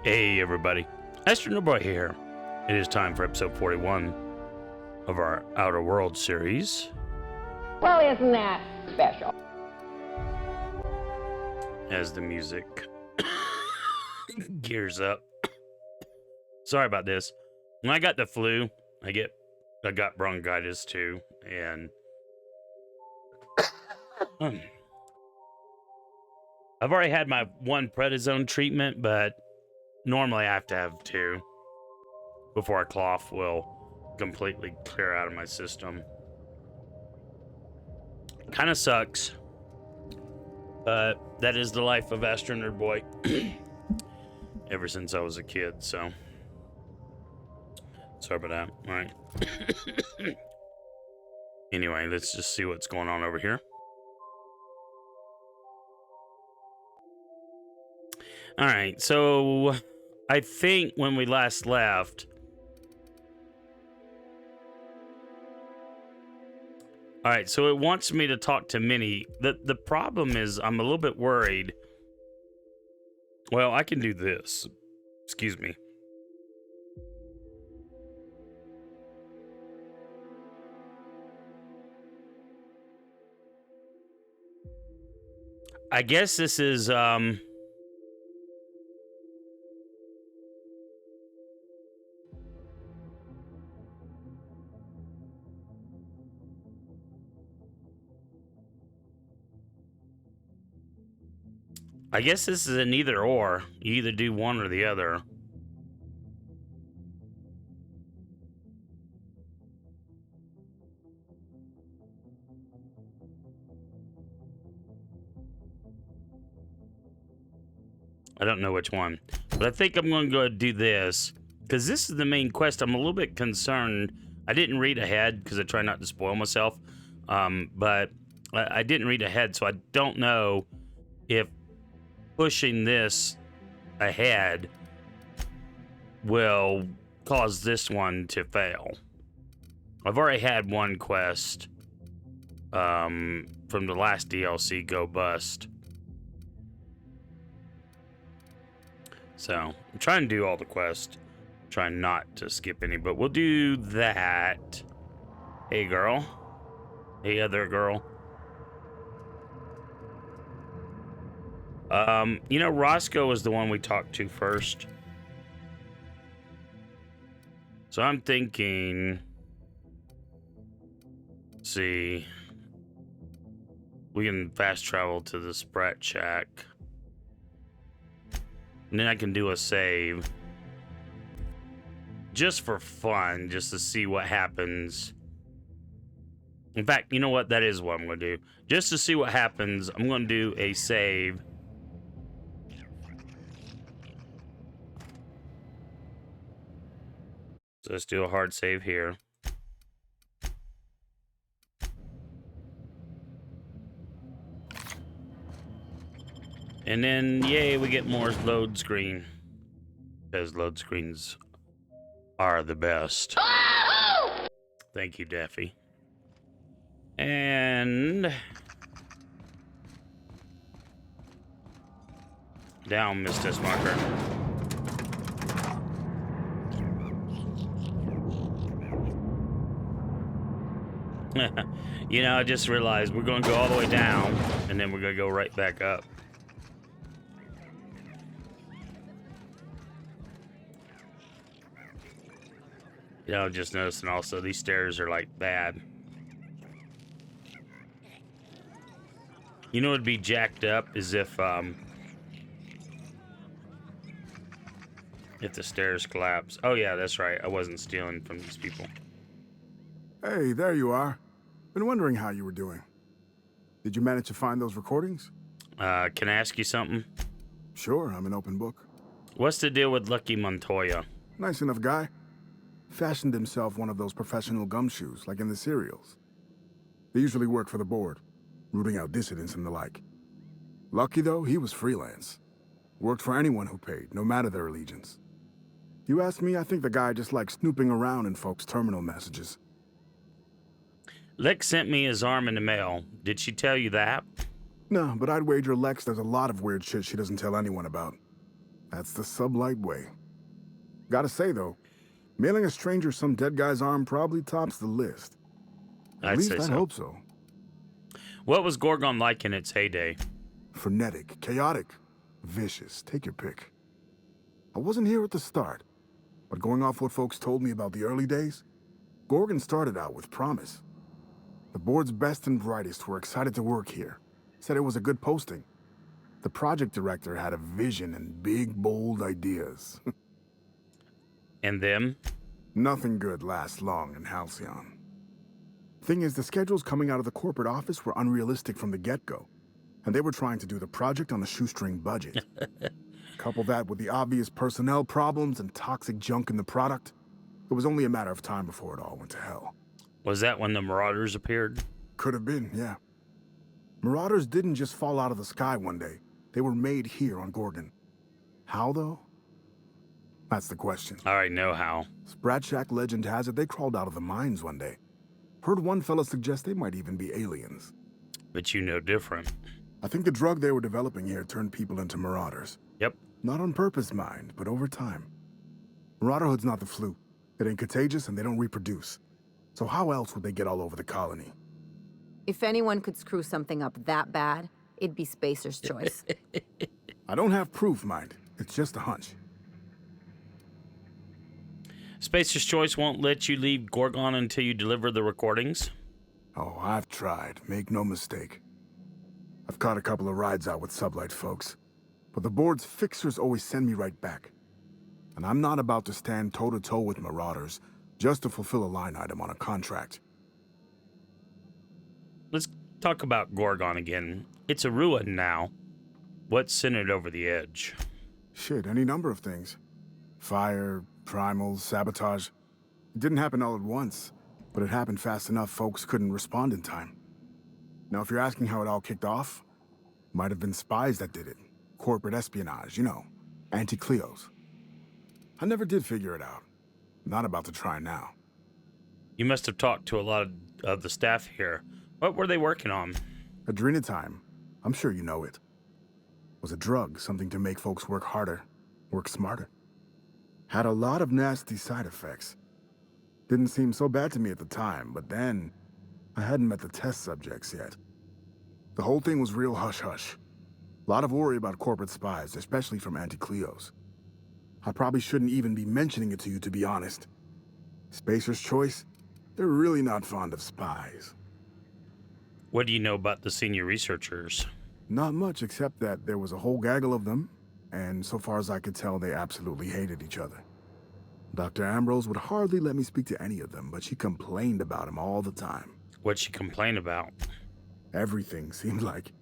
Hey everybody, AstroNerdBoy here. It is time for episode 41 of our Outer World series. Well, isn't that special? As the music gears up. Sorry about this. When I got the flu, I got bronchitis too, and I've already had my one prednisone treatment, but normally I have to have two before a cough will completely clear out of my system. Kind of sucks, but that is the life of AstroNerdBoy ever since I was a kid, so sorry about that. All right. Anyway, let's just see what's going on over here. All right, so I think when we last left, all right, so it wants me to talk to Minnie. The problem is I'm a little bit worried. Well, I can do this. Excuse me. I guess this is I guess this is an either or. You either do one or the other. I don't know which one, but I think I'm going to go do this because this is the main quest. I'm a little bit concerned. I didn't read ahead because I try not to spoil myself, but I didn't read ahead, so I don't know if pushing this ahead will cause this one to fail. I've already had one quest from the last DLC go bust. So I'm trying to do all the quests, trying not to skip any, but we'll do that. Hey girl. Hey other girl. You know, Roscoe was the one we talked to first. So I'm thinking, let's see, we can fast travel to the Sprat Shack. And then I can do a save. Just for fun, just to see what happens. In fact, you know what? That is what I'm going to do. Just to see what happens, I'm going to do a save. So let's do a hard save here. And then, yay, we get more load screen. Because load screens are the best. Thank you, Daffy. And down, Mr. Marker. You know, I just realized we're going to go all the way down, and then we're going to go right back up. You know, just noticing also these stairs are like bad. You know, it'd be jacked up is if the stairs collapse. Oh yeah, that's right. I wasn't stealing from these people. Hey, there you are. Been wondering how you were doing. Did you manage to find those recordings? Can I ask you something? Sure, I'm an open book. What's the deal with Lucky Montoya? Nice enough guy. Fashioned himself one of those professional gumshoes, like in the serials. They usually work for the board, rooting out dissidents and the like. Lucky, though, he was freelance. Worked for anyone who paid, no matter their allegiance. You ask me, I think the guy just likes snooping around in folks' terminal messages. Lex sent me his arm in the mail. Did she tell you that? No, but I'd wager Lex does a lot of weird shit she doesn't tell anyone about. That's the sublight way. Gotta say, though, mailing a stranger some dead guy's arm probably tops the list. At I'd least say I'd so. hope so. What was Gorgon like in its heyday? Frenetic, chaotic, vicious. Take your pick. I wasn't here at the start, but going off what folks told me about the early days, Gorgon started out with promise. The board's best and brightest were excited to work here. Said it was a good posting. The project director had a vision and big, bold ideas. And them? Nothing good lasts long in Halcyon. Thing is, the schedules coming out of the corporate office were unrealistic from the get-go, and they were trying to do the project on a shoestring budget. Couple that with the obvious personnel problems and toxic junk in the product, it was only a matter of time before it all went to hell. Was that when the Marauders appeared? Could have been, yeah. Marauders didn't just fall out of the sky one day. They were made here on Gorgon. How, though? That's the question. I already know how. Sprat Shack legend has it they crawled out of the mines one day. Heard one fella suggest they might even be aliens. But you know different. I think the drug they were developing here turned people into marauders. Yep. Not on purpose, mind, but over time. Marauderhood's not the flu. It ain't contagious and they don't reproduce. So how else would they get all over the colony? If anyone could screw something up that bad, it'd be Spacer's choice. I don't have proof, mind. It's just a hunch. Spacer's Choice won't let you leave Gorgon until you deliver the recordings? Oh, I've tried. Make no mistake. I've caught a couple of rides out with sublight folks. But the board's fixers always send me right back. And I'm not about to stand toe-to-toe with marauders just to fulfill a line item on a contract. Let's talk about Gorgon again. It's a ruin now. What sent it over the edge? Shit, any number of things. Fire, primals, sabotage. It didn't happen all at once, but it happened fast enough folks couldn't respond in time. Now, if you're asking how it all kicked off, might have been spies that did it. Corporate espionage, you know, anti-Cleos. I never did figure it out. Not about to try now. You must have talked to a lot of the staff here. What were they working on? Adrenatime. I'm sure you know it. Was a drug, something to make folks work harder, work smarter. Had a lot of nasty side effects. Didn't seem so bad to me at the time, but then I hadn't met the test subjects yet. The whole thing was real hush-hush. A lot of worry about corporate spies, especially from anti-Cleos. I probably shouldn't even be mentioning it to you, to be honest. Spacer's Choice, they're really not fond of spies. What do you know about the senior researchers? Not much, except that there was a whole gaggle of them, and so far as I could tell, they absolutely hated each other. Dr. Ambrose would hardly let me speak to any of them, but she complained about him all the time. What'd she complain about? Everything, seemed like.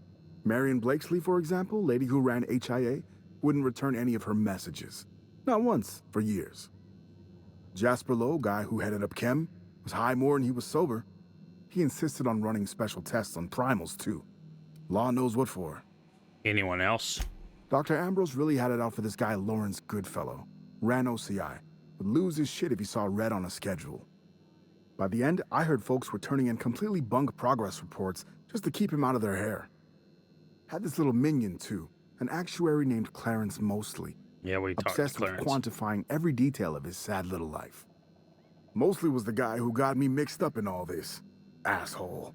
Marion Blakesley, for example, lady who ran HIA, wouldn't return any of her messages. Not once, for years. Jasper Lowe, guy who headed up Chem, was high more than he was sober. He insisted on running special tests on primals, too. Law knows what for. Anyone else? Dr. Ambrose really had it out for this guy Lawrence Goodfellow. Ran OCI. Would lose his shit if he saw red on a schedule. By the end, I heard folks were turning in completely bunk progress reports just to keep him out of their hair. Had this little minion, too. An actuary named Clarence Mosley. Yeah, we talked to Obsessed with Clarence. quantifying every detail of his sad little life. Mosley was the guy who got me mixed up in all this. Asshole.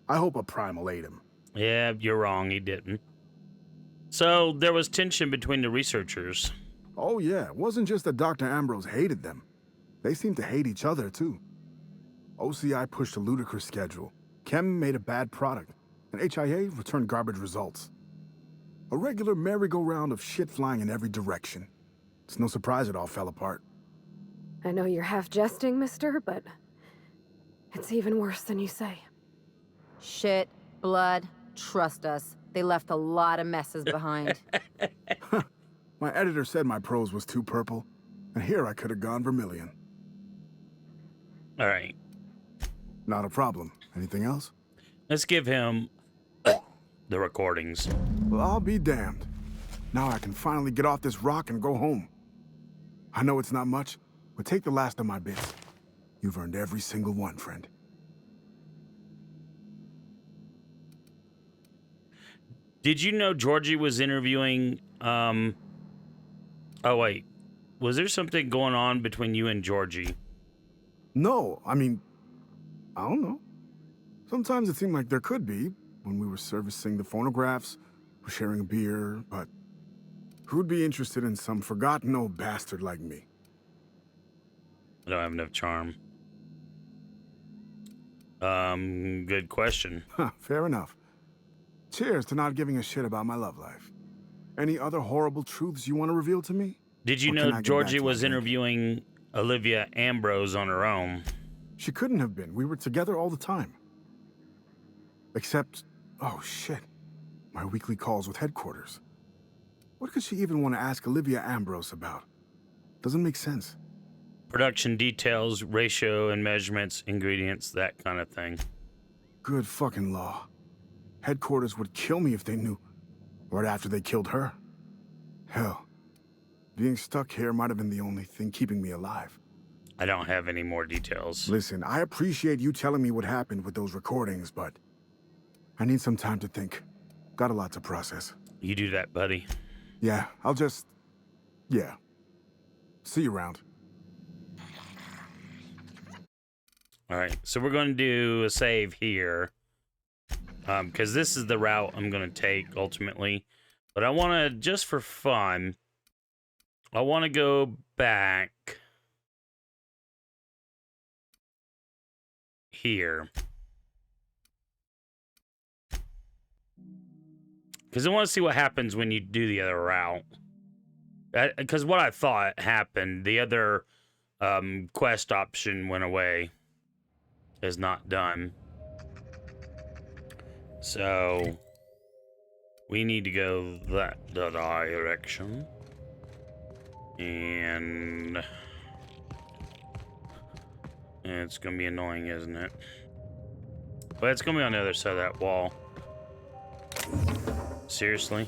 I hope a primal ate him. Yeah, you're wrong, he didn't. So, there was tension between the researchers. Oh yeah, it wasn't just that Dr. Ambrose hated them. They seemed to hate each other, too. OCI pushed a ludicrous schedule. Chem made a bad product, and HIA returned garbage results. A regular merry-go-round of shit flying in every direction. It's no surprise it all fell apart. I know you're half jesting, mister, but it's even worse than you say. Shit, blood, trust us. They left a lot of messes behind. My editor said my prose was too purple, and here I could have gone vermilion. All right, Not a problem. Anything else? let's give him the recordings. Well, I'll be damned. Now I can finally get off this rock and go home. I know it's not much, but take the last of my bits. You've earned every single one, friend. Did you know Georgie was interviewing Oh, wait. Was there something going on between you and Georgie? No, I mean, I don't know. Sometimes it seemed like there could be when we were servicing the phonographs or sharing a beer, but who'd be interested in some forgotten old bastard like me? I don't have enough charm. Good question. Huh, fair enough. Cheers to not giving a shit about my love life. Any other horrible truths you want to reveal to me? Did you Or know can I get back Georgie to my was drinking? interviewing Olivia Ambrose on her own? She couldn't have been. We were together all the time. Except, oh shit, my weekly calls with headquarters. What could she even want to ask Olivia Ambrose about? Doesn't make sense. Production details, ratio and measurements, ingredients, that kind of thing. Good fucking law. Headquarters would kill me if they knew. Right after they killed her. Hell, being stuck here might have been the only thing keeping me alive. I don't have any more details. Listen, I appreciate you telling me what happened with those recordings, but I need some time to think. Got a lot to process. You do that, buddy. Yeah, I'll just... Yeah. See you around. All right, so we're going to do a save here. Because this is the route I'm going to take, ultimately. But I want to, just for fun, I want to go back here. Because I want to see what happens when you do the other route. Because what I thought happened, the other quest option went away. Is not done. So we need to go that direction. And it's gonna be annoying, isn't it? But it's gonna be on the other side of that wall. Seriously?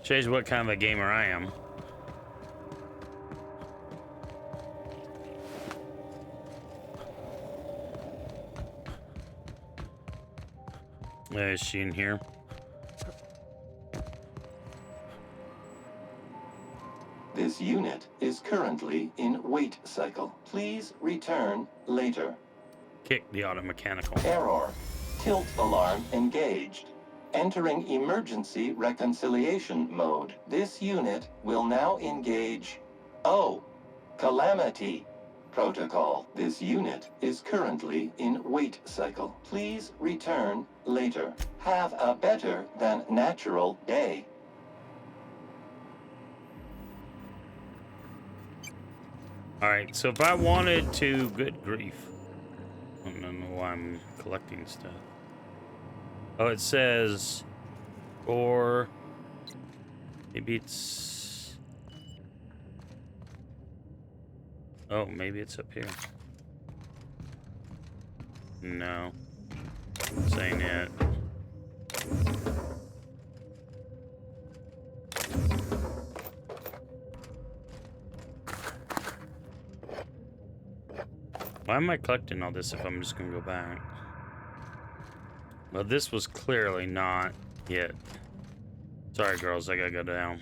Shows you what kind of a gamer I am. Is she in here? This unit is currently in wait cycle. Please return later. Kick the auto mechanical. Error. Tilt alarm engaged. Entering emergency reconciliation mode. This unit will now engage... Oh, calamity. Protocol. This unit is currently in wait cycle. Please return later. Have a better than natural day. Alright, so if I wanted to... Good grief. I don't know why I'm collecting stuff. Oh, it says... Or... Maybe it's... Oh, maybe it's up here. No. This ain't it. Why am I collecting all this if I'm just gonna go back? Well, this was clearly not it. Sorry, girls, I gotta go down.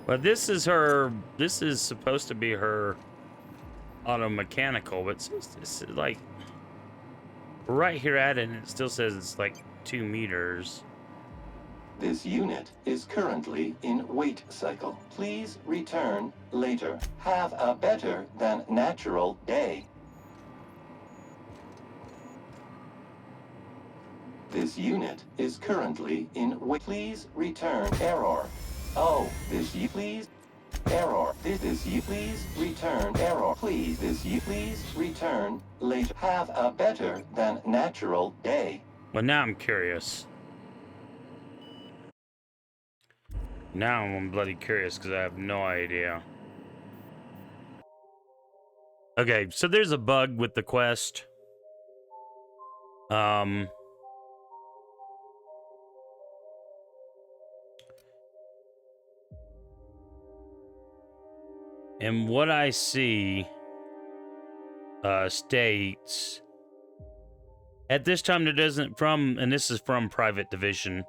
But this is her, this is supposed to be her auto mechanical, but it's like right here at it, and it still says it's like 2 meters. This unit is currently in wait cycle. Please return later. Have a better than natural day. This unit is currently in wait. Please return. Error. Oh, this you please. Error. This you please return. Error. Please. This you please return later. Have a better than natural day. Well, now I'm curious. Now I'm bloody curious because I have no idea. Okay, so there's a bug with the quest. Um, and what I see states at this time there doesn't from, and this is from Private Division.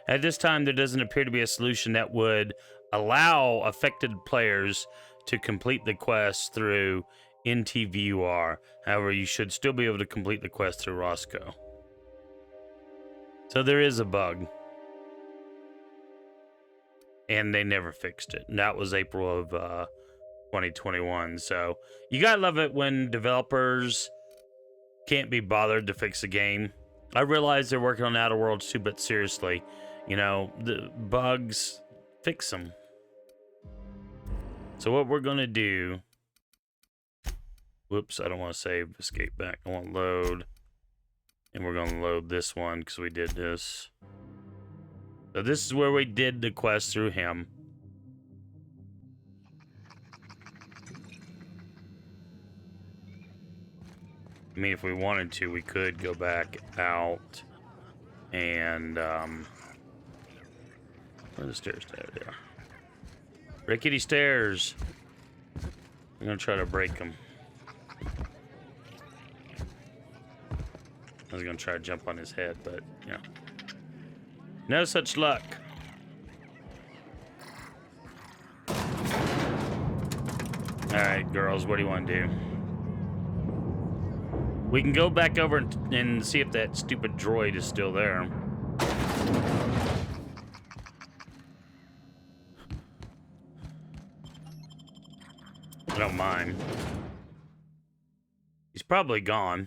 At this time, there doesn't appear to be a solution that would allow affected players to complete the quest through NTVUR. However, you should still be able to complete the quest through Roscoe. So there is a bug. And they never fixed it. And that was April of 2021. So you gotta love it when developers can't be bothered to fix a game. I realize they're working on Outer Worlds too, but seriously, you know, the bugs, fix them. So what we're gonna do, whoops, I don't want to save, escape back, I want to load, and we're gonna load this one because we did this. So this is where we did the quest through him. I mean, if we wanted to, we could go back out and, where are the stairs? There they are. Rickety stairs. I'm gonna try to break them. I was gonna try to jump on his head, but, you know. No such luck. Alright, girls, what do you want to do? We can go back over and see if that stupid droid is still there. I don't mind. He's probably gone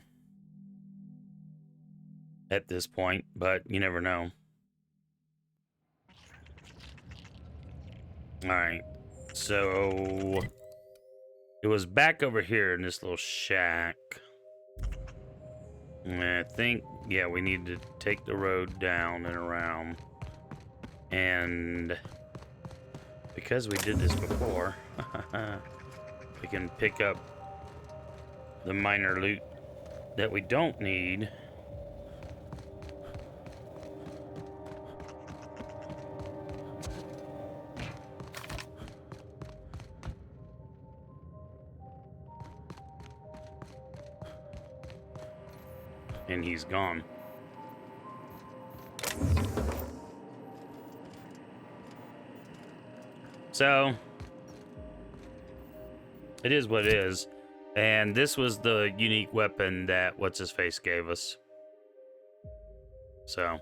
at this point, but you never know. Alright, so it was back over here in this little shack. And I think, yeah, we need to take the road down and around. And because we did this before, we can pick up the minor loot that we don't need. And he's gone. So it is what it is. And this was the unique weapon that What's-His-Face gave us. So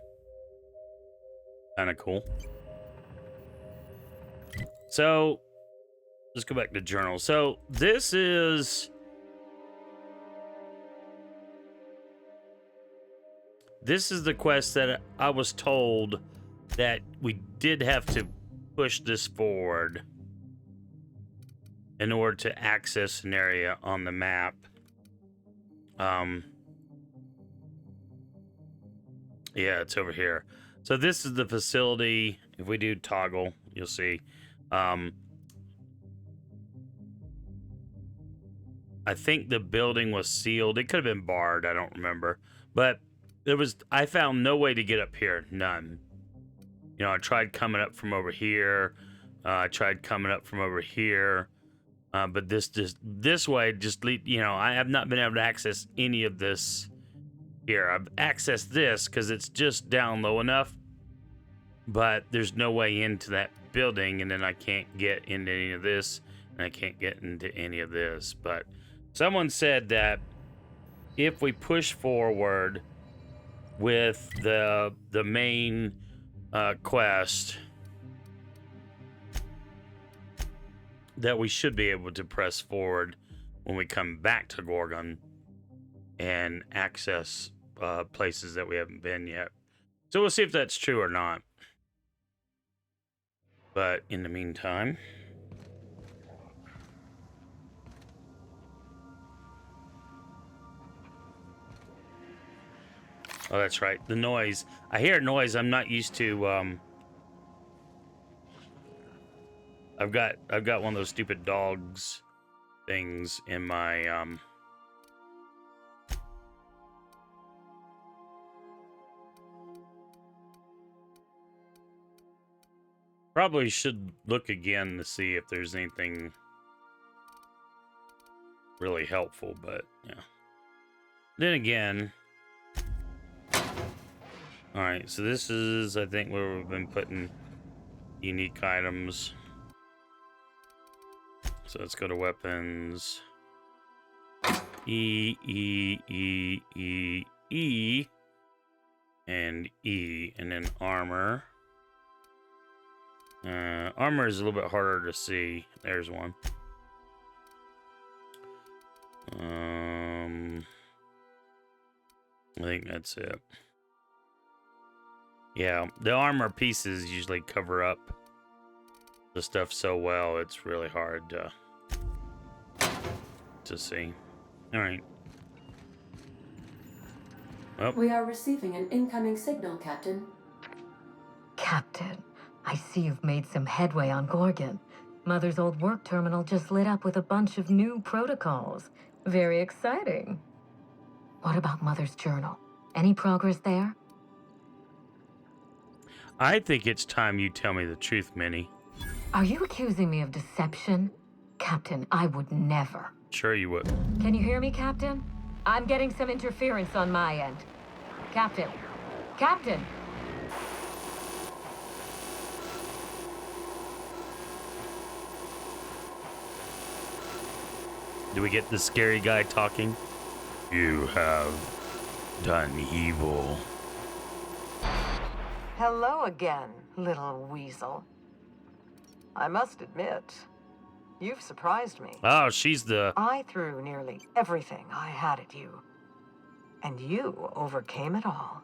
kind of cool. So let's go back to journal. So this is the quest that I was told that we did have to push this forward in order to access an area on the map. Yeah, it's over here. So this is the facility. If we do toggle, you'll see. I think the building was sealed. It could have been barred. I don't remember. But I found no way to get up here. None. You know, I tried coming up from over here. I tried coming up from over here. But this way, you know, I have not been able to access any of this here. I've accessed this because it's just down low enough. But there's no way into that building. And then I can't get into any of this. And I can't get into any of this. But someone said that if we push forward with the main quest, that we should be able to press forward when we come back to Gorgon and access places that we haven't been yet. So we'll see if that's true or not. But in the meantime, oh, that's right. The noise. I hear noise. I'm not used to. I've got one of those stupid dogs things in my Probably should look again to see if there's anything really helpful, but yeah. Then again, all right, so this is, I think, where we've been putting unique items. So let's go to weapons. E, E, E, E, E, and E, and then armor. Armor is a little bit harder to see. There's one. I think that's it. Yeah, the armor pieces usually cover up the stuff so well, it's really hard to see. All right. Oh. We are receiving an incoming signal, Captain. Captain, I see you've made some headway on Gorgon. Mother's old work terminal just lit up with a bunch of new protocols. Very exciting. What about Mother's journal? Any progress there? I think it's time you tell me the truth, Minnie. Are you accusing me of deception? Captain, I would never. Sure you would. Can you hear me, Captain? I'm getting some interference on my end. Captain. Captain! Do we get the scary guy talking? You have done evil. Hello again, little weasel. I must admit, you've surprised me. Oh, she's the... I threw nearly everything I had at you, and you overcame it all.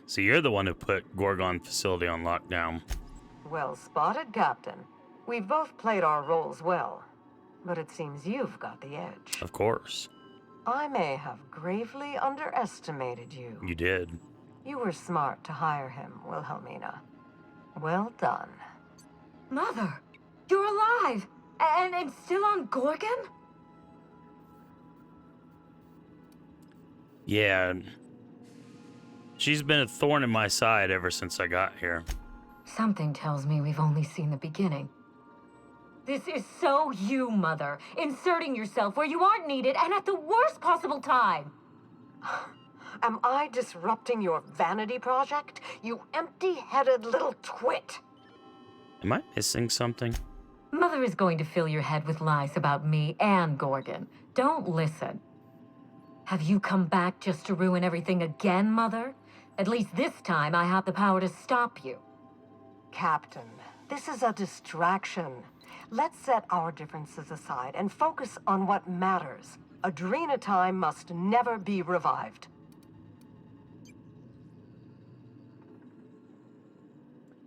So you're the one who put Gorgon facility on lockdown. Well spotted, Captain. We've both played our roles well, but it seems you've got the edge. Of course. I may have gravely underestimated you. You did. You were smart to hire him, Wilhelmina. Well done. Mother, you're alive! And still on Gorgon? Yeah. She's been a thorn in my side ever since I got here. Something tells me we've only seen the beginning. This is so you, Mother. Inserting yourself where you aren't needed and at the worst possible time. Am I disrupting your vanity project? You empty-headed little twit! Am I missing something? Mother is going to fill your head with lies about me and Gorgon. Don't listen. Have you come back just to ruin everything again, Mother? At least this time I have the power to stop you. Captain, this is a distraction. Let's set our differences aside and focus on what matters. Adrenatime must never be revived.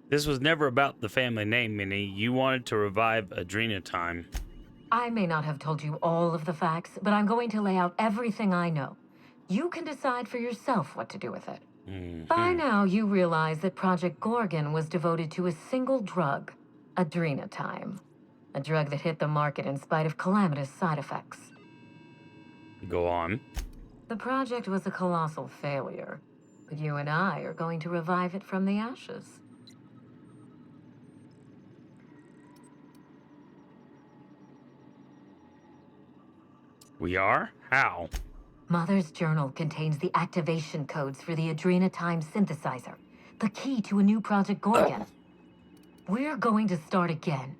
This was never about the family name, Minnie. You wanted to revive Adrenatime. I may not have told you all of the facts, but I'm going to lay out everything I know. You can decide for yourself what to do with it. By now, you realize that Project Gorgon was devoted to a single drug, Adrenatime. A drug that hit the market in spite of calamitous side effects. Go on. The project was a colossal failure, but you and I are going to revive it from the ashes. We are? How? Mother's journal contains the activation codes for the Adrenatime synthesizer, the key to a new Project Gorgon. We're going to start again,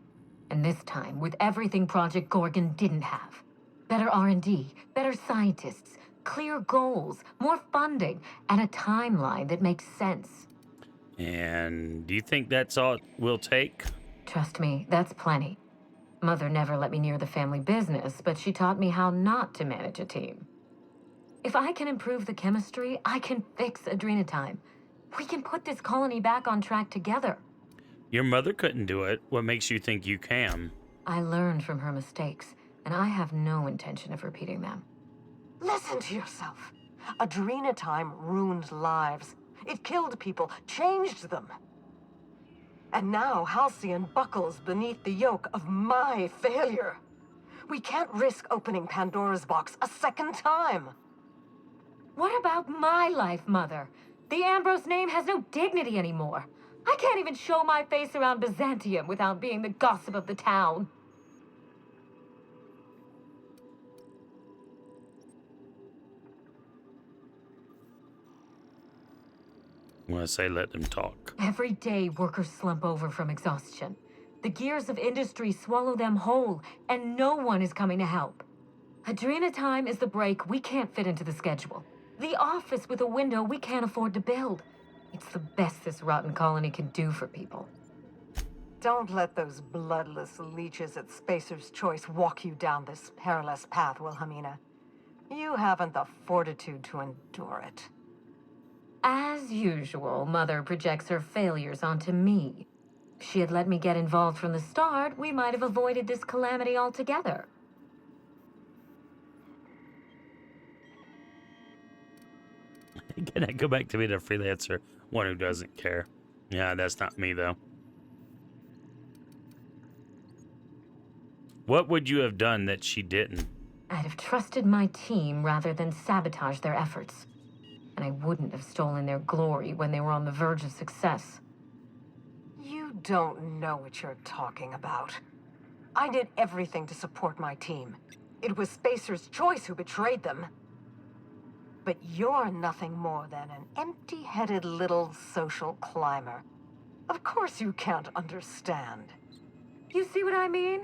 and this time with everything Project Gorgon didn't have. Better R&D, better scientists, clear goals, more funding, and a timeline that makes sense. And do you think that's all it will take? Trust me, that's plenty. Mother never let me near the family business, but she taught me how not to manage a team. If I can improve the chemistry, I can fix Adrenatime. We can put this colony back on track together. Your mother couldn't do it. What makes you think you can? I learned from her mistakes, and I have no intention of repeating them. Listen to yourself. Adrenatime ruined lives. It killed people, changed them. And now Halcyon buckles beneath the yoke of my failure. We can't risk opening Pandora's box a second time. What about my life, Mother? The Ambrose name has no dignity anymore. I can't even show my face around Byzantium without being the gossip of the town. When I say let them talk. Every day, workers slump over from exhaustion. The gears of industry swallow them whole, and no one is coming to help. Adrena time is the break we can't fit into the schedule. The office with a window we can't afford to build. It's the best this rotten colony can do for people. Don't let those bloodless leeches at Spacer's Choice walk you down this perilous path, Wilhelmina. You haven't the fortitude to endure it. As usual, Mother projects her failures onto me. If she had let me get involved from the start, we might have avoided this calamity altogether. Can I go back to being a freelancer? One who doesn't care. Yeah, that's not me, though. What would you have done that she didn't? I'd have trusted my team rather than sabotage their efforts. And I wouldn't have stolen their glory when they were on the verge of success. You don't know what you're talking about. I did everything to support my team. It was Spacer's Choice who betrayed them. But you're nothing more than an empty-headed little social climber. Of course you can't understand. You see what I mean?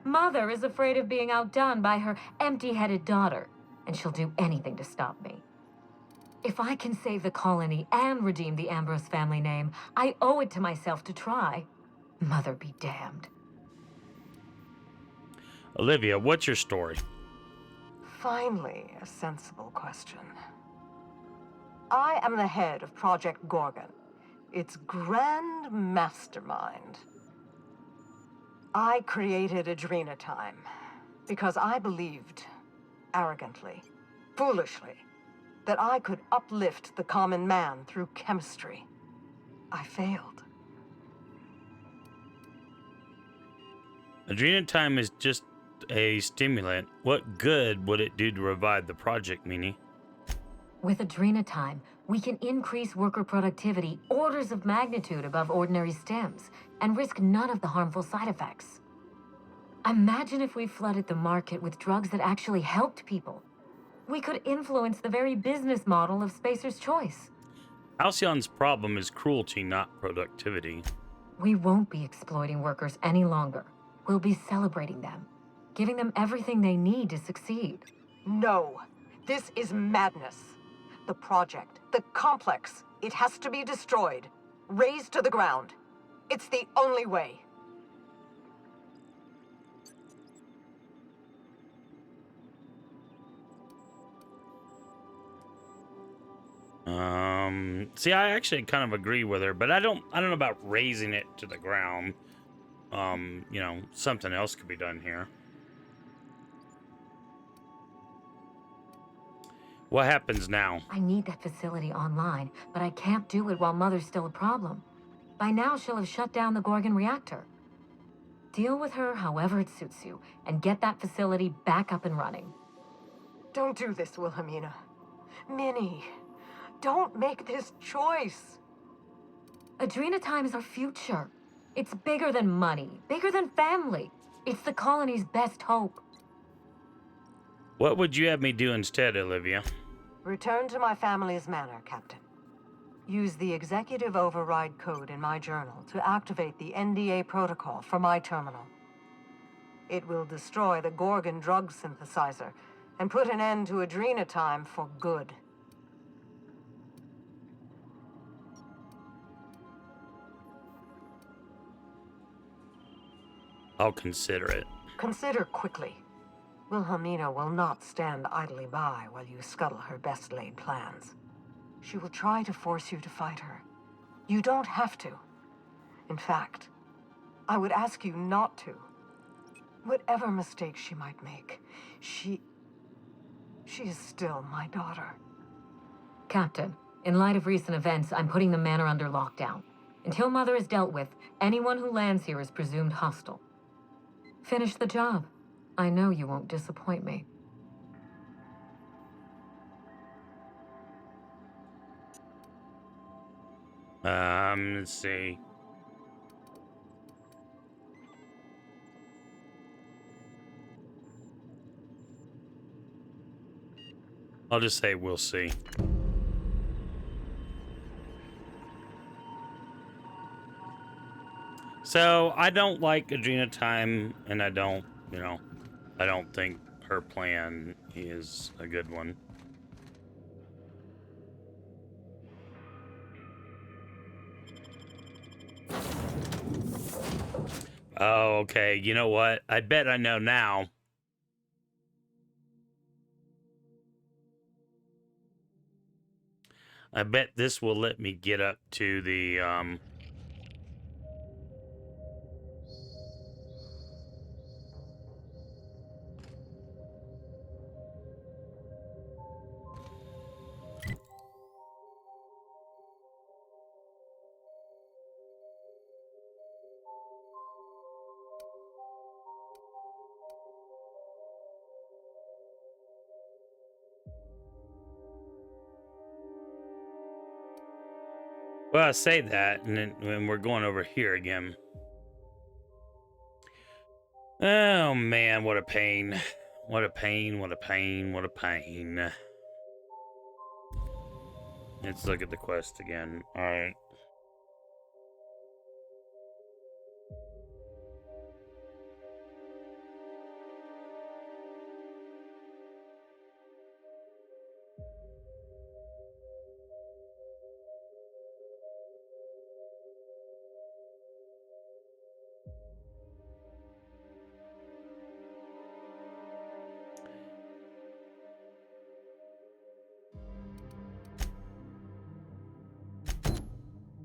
Mother is afraid of being outdone by her empty-headed daughter, and she'll do anything to stop me. If I can save the colony and redeem the Ambrose family name, I owe it to myself to try. Mother be damned. Olivia, what's your story? Finally, a sensible question. I am the head of Project Gorgon, its grand mastermind. I created Adrena Time because I believed, arrogantly, foolishly, that I could uplift the common man through chemistry. I failed. Adrena Time is just a stimulant. What good would it do to revive the project, Meanie? With Adrena Time, we can increase worker productivity orders of magnitude above ordinary stems and risk none of the harmful side effects. Imagine if we flooded the market with drugs that actually helped people. We could influence the very business model of Spacer's Choice. Halcyon's problem is cruelty, not productivity. We won't be exploiting workers any longer. We'll be celebrating them, giving them everything they need to succeed. No, this is madness. The project, the complex, it has to be destroyed, razed to the ground. It's the only way. See, I actually kind of agree with her, but I don't know about raising it to the ground. You know, something else could be done here. What happens now? I need that facility online, but I can't do it while Mother's still a problem. By now, she'll have shut down the Gorgon reactor. Deal with her however it suits you, and get that facility back up and running. Don't do this, Wilhelmina. Minnie, don't make this choice. Adrena Time is our future. It's bigger than money, bigger than family. It's the colony's best hope. What would you have me do instead, Olivia? Return to my family's manor, Captain. Use the executive override code in my journal to activate the NDA protocol for my terminal. It will destroy the Gorgon drug synthesizer and put an end to Adrena Time for good. I'll consider it. Consider quickly. Wilhelmina will not stand idly by while you scuttle her best-laid plans. She will try to force you to fight her. You don't have to. In fact, I would ask you not to. Whatever mistakes she might make, she is still my daughter. Captain, in light of recent events, I'm putting the manor under lockdown. Until Mother is dealt with, anyone who lands here is presumed hostile. Finish the job. I know you won't disappoint me. Let's see. I'll just say we'll see. So I don't like Adrena Time, and I don't, I don't think her plan is a good one. Oh, okay. You know what? I bet I know now. I bet this will let me get up to the, well, I say that, and then when we're going over here again. Oh, man, what a pain. What a pain, what a pain, what a pain. Let's look at the quest again. All right.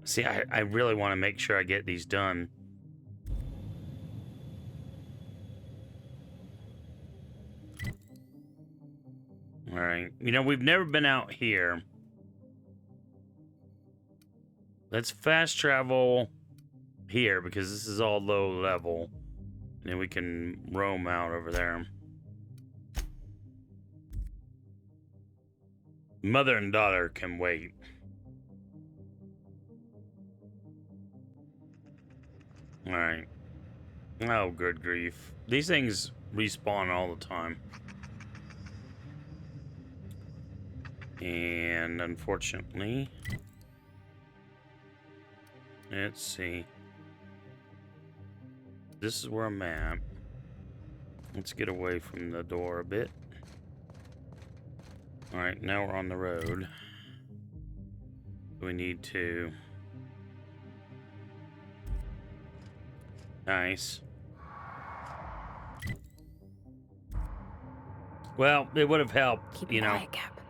See, I really want to make sure I get these done. All right. You know, we've never been out here. Let's fast travel here because this is all low level. And then we can roam out over there. Mother and daughter can wait. All right. Oh, good grief. These things respawn all the time. And unfortunately, let's see. This is where I'm at. Let's get away from the door a bit. All right, now we're on the road. We need to... Nice. Well, it would have helped, Keep you know. quiet, Cap.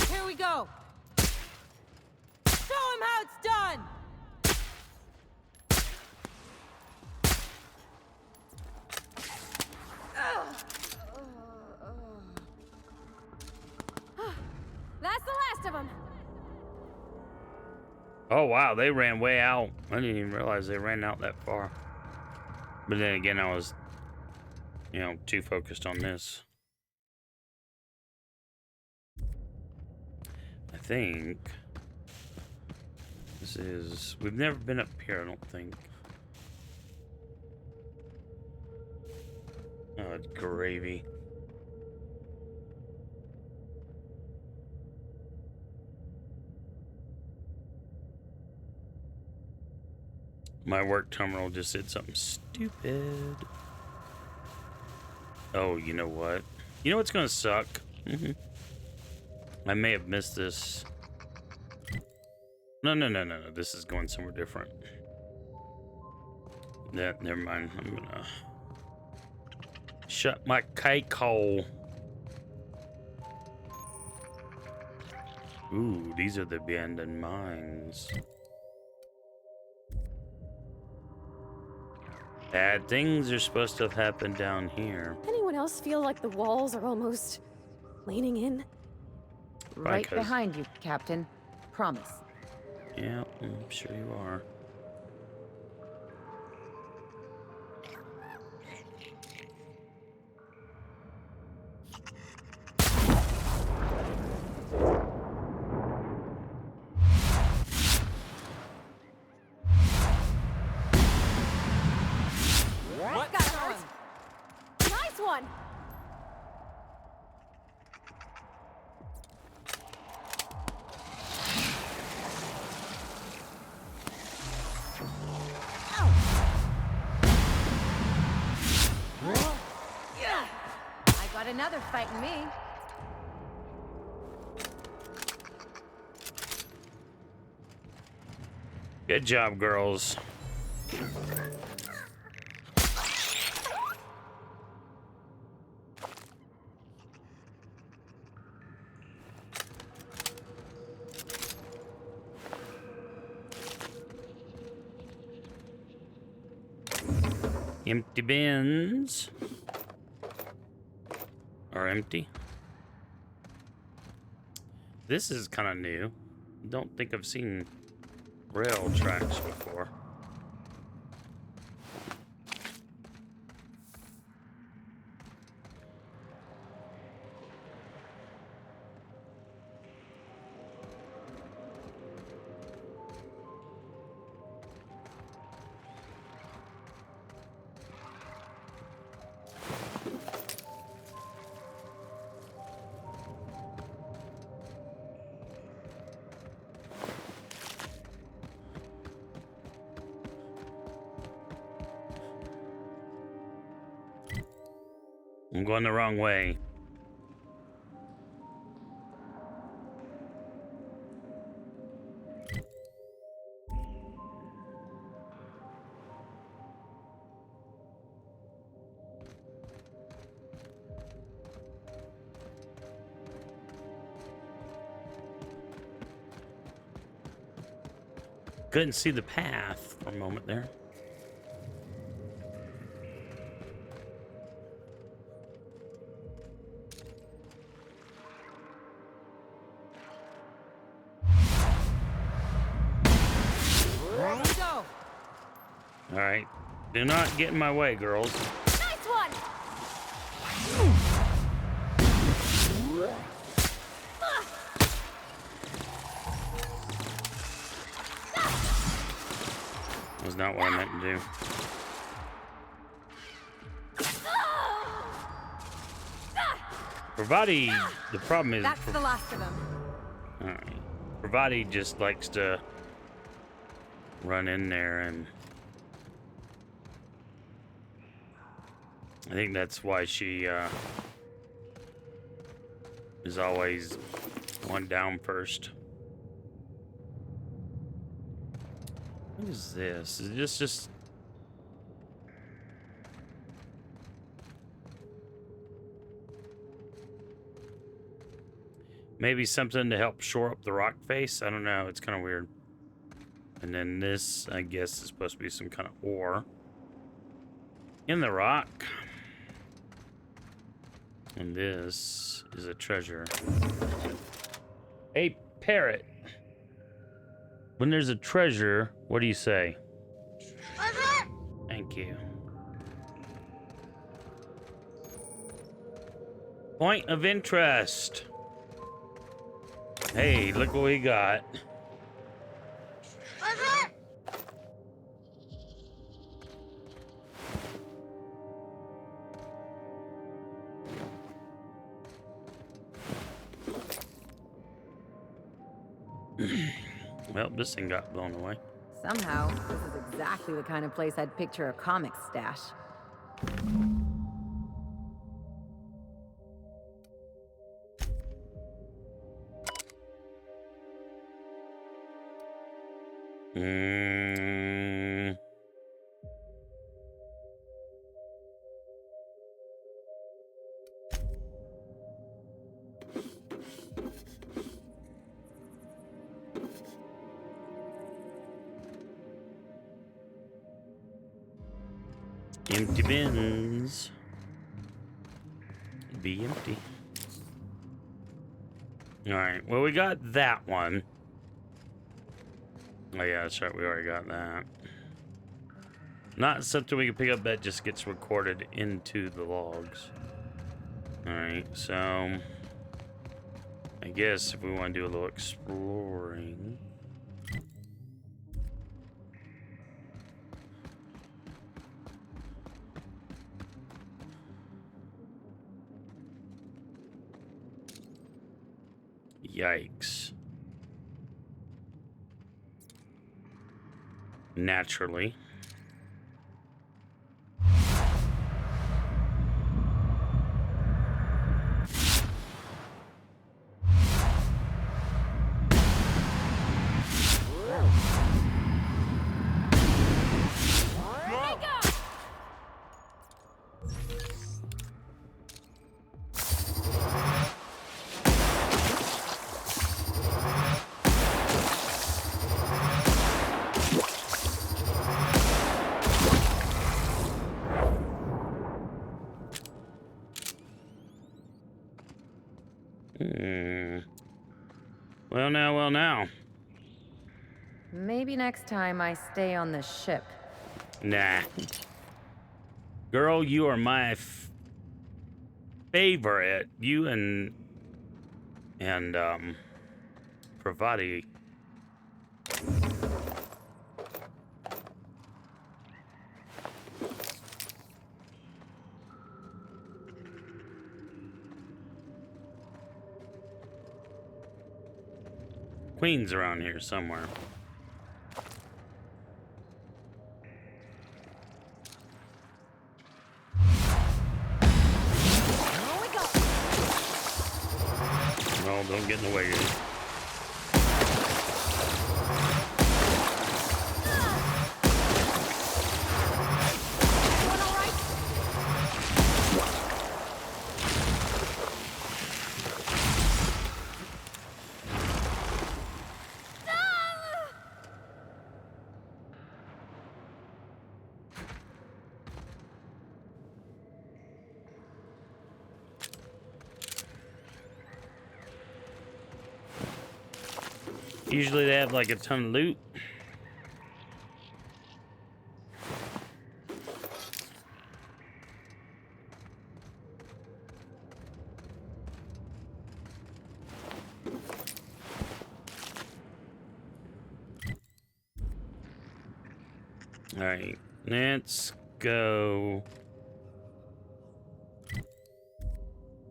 Here we go. Show him how it's done. That's the last of them. Oh, wow, they ran way out. I didn't even realize they ran out that far. But then again, I was, too focused on this. I think this is... We've never been up here, I don't think. Oh, it's gravy. My work terminal just said something stupid. Oh, you know what? You know what's gonna suck? I may have missed this. No. This is going somewhere different. Never mind. I'm gonna shut my cake hole. Ooh, these are the abandoned mines. Bad things are supposed to have happened down here. Anyone else feel like the walls are almost leaning in? Right behind you, Captain. Promise. Yeah, I'm sure you are. one! I got another fighting me. Good job, girls. Empty bins are empty. This is kind of new. Don't think I've seen rail tracks before. I'm going the wrong way. Couldn't see the path for a moment there. All right, do not get in my way, girls. Nice one! That's not what I meant to do. Pravati, the problem is... That's the last of them. Alright. Pravati just likes to run in there, and I think that's why she is always one down first. What is this? Is this just... maybe something to help shore up the rock face? I don't know. It's kind of weird. And then this, I guess, is supposed to be some kind of ore in the rock. And this is a treasure. A parrot. When there's a treasure, what do you say? Thank you. Point of interest. Hey, look what we got. Well, this thing got blown away. Somehow, this is exactly the kind of place I'd picture a comic stash. Empty bins. Be empty. Alright, well, we got that one. Oh yeah, that's right, we already got that. Not something we can pick up that just gets recorded into the logs. Alright, so I guess if we want to do a little exploring. Yikes. Naturally. Well now. Maybe next time I stay on the ship. Nah. Girl, you are my favorite. You and Pravati. Queen's around here somewhere. No, don't get in the way, dude. Usually they have like a ton of loot. All right, let's go.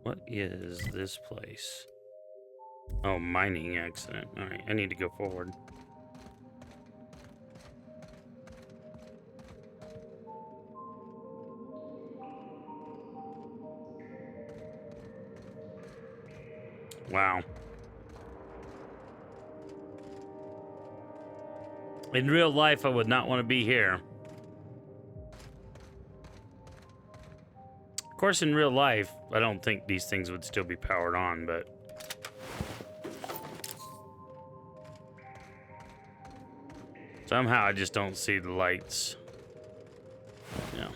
What is this place? Oh, mining accident. All right, I need to go forward. Wow. In real life, I would not want to be here. Of course, in real life, I don't think these things would still be powered on, but... somehow I just don't see the lights. Yeah.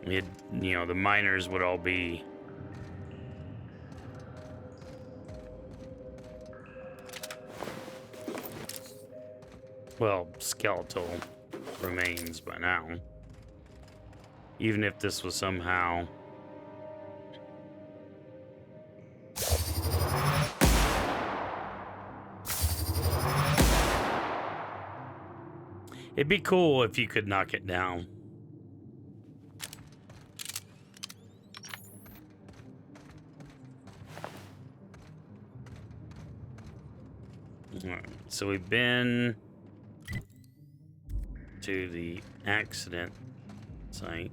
You know, the miners would all be... well, skeletal remains by now. Even if this was somehow... it'd be cool if you could knock it down. All right, so we've been to the accident site.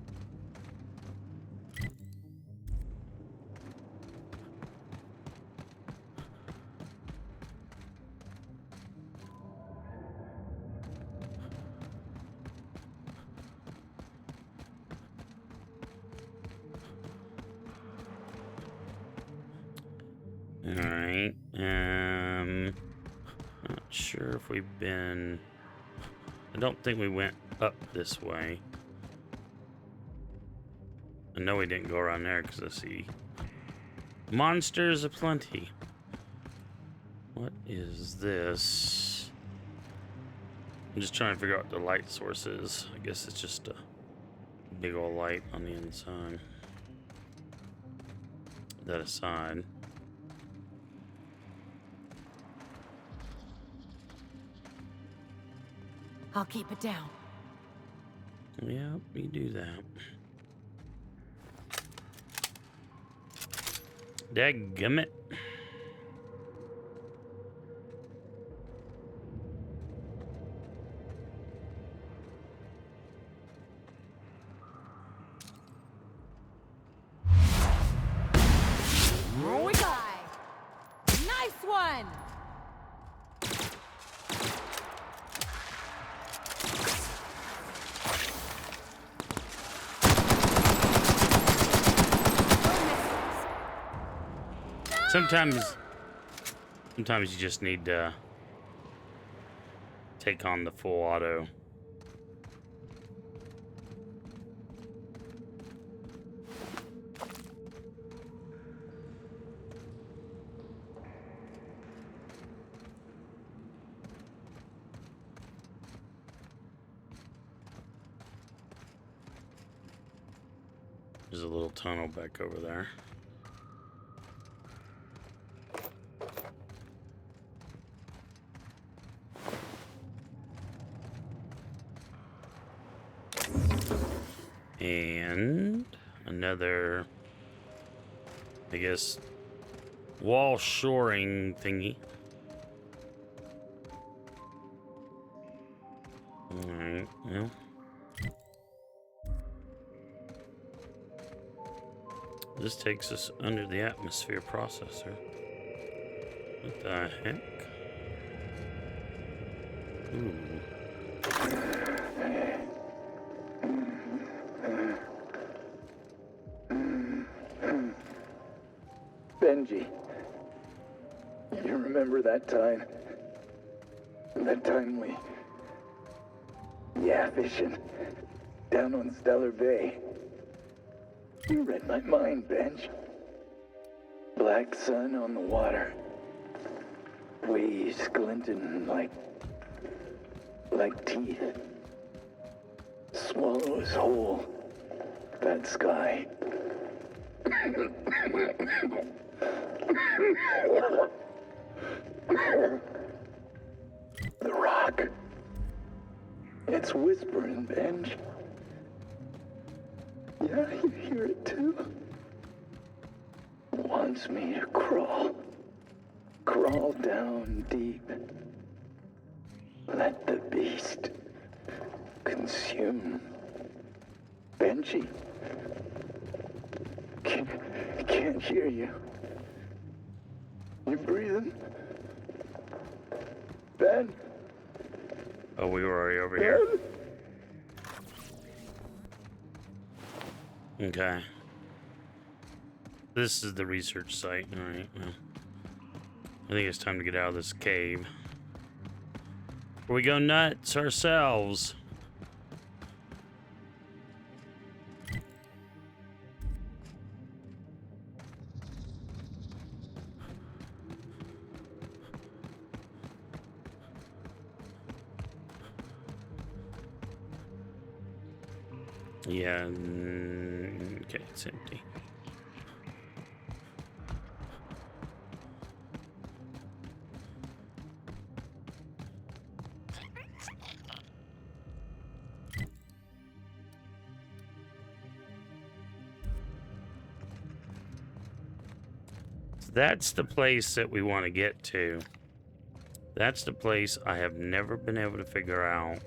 Alright, not sure if we've been... I don't think we went up this way. I know we didn't go around there because I see monsters aplenty. What is this? I'm just trying to figure out what the light source is. I guess it's just a big old light on the inside. That aside. I'll keep it down. Yep, we do that. Dadgummit. Sometimes you just need to take on the full auto. There's a little tunnel back over there. And another, I guess, wall shoring thingy. Alright, well. This takes us under the atmosphere processor. What the heck? Ooh. Benji, you remember that time? That time we... Yeah, fishing. Down on Stellar Bay. You read my mind, Benj. Black sun on the water. Waves glinting like teeth. Swallows whole. That sky. The rock. It's whispering, Benj. Yeah, you hear it too? Wants me to crawl. Crawl down deep. Let the beast consume. Benji. Can't hear you. You breathing? Ben? Oh, we were already over here. Okay. This is the research site. Alright, well. I think it's time to get out of this cave. Or we go nuts ourselves. Yeah, okay, it's empty. So that's the place that we want to get to. That's the place I have never been able to figure out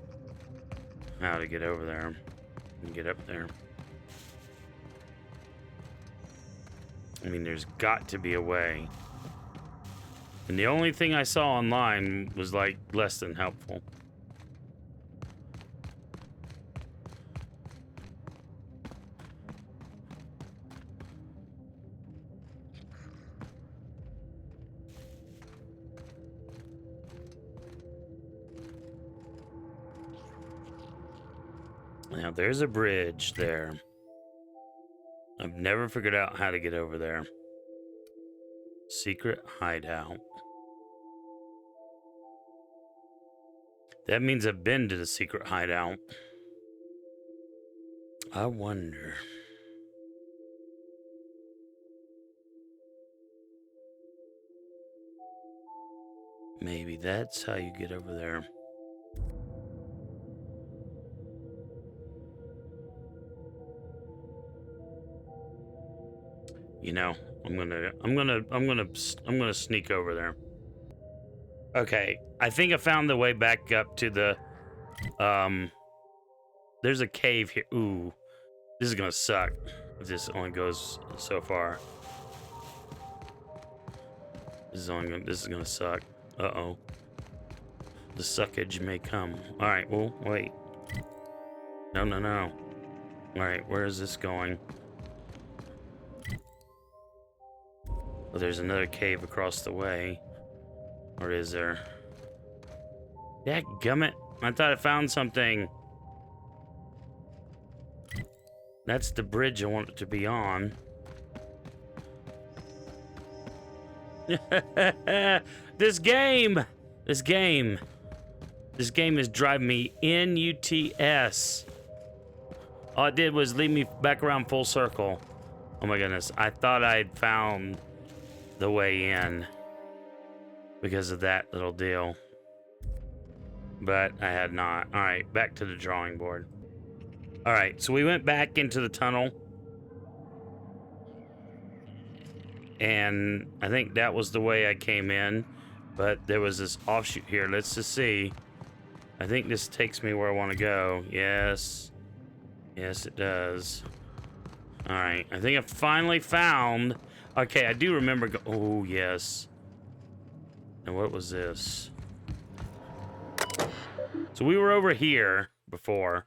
how to get over there. And get up there. I mean, there's got to be a way. And the only thing I saw online was like less than helpful. Now, there's a bridge there. I've never figured out how to get over there. Secret hideout. That means I've been to the secret hideout. I wonder. Maybe that's how you get over there. You know, I'm gonna sneak over there. Okay, I think I found the way back up to the, there's a cave here. Ooh, this is gonna suck if this only goes so far. This is gonna suck. Uh-oh. The suckage may come. All right, well, wait. No. All right, where is this going? Well, there's another cave across the way. Or is there? Dadgummit. I thought I found something. That's the bridge I want it to be on. This game is driving me nuts. All it did was lead me back around full circle. Oh my goodness. I thought I'd found the way in because of that little deal. But I had not. All right, back to the drawing board. All right, so we went back into the tunnel. And I think that was the way I came in. But there was this offshoot here. Let's just see. I think this takes me where I want to go. Yes. Yes, it does. All right, I think I finally found... Okay, I do remember... Oh, yes. And what was this? So we were over here before.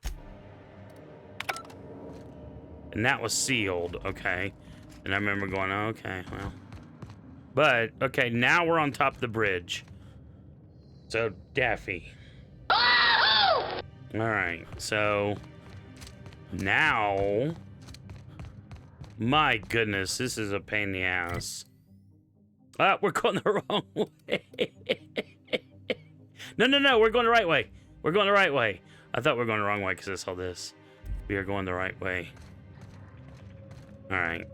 And that was sealed, okay. And I remember going, oh, okay, well. But, okay, now we're on top of the bridge. So, Daffy. Alright, so... Now... My goodness, this is a pain in the ass. Ah, we're going the wrong way. No, we're going the right way. We're going the right way. I thought we were going the wrong way because I saw this. We are going the right way. All right.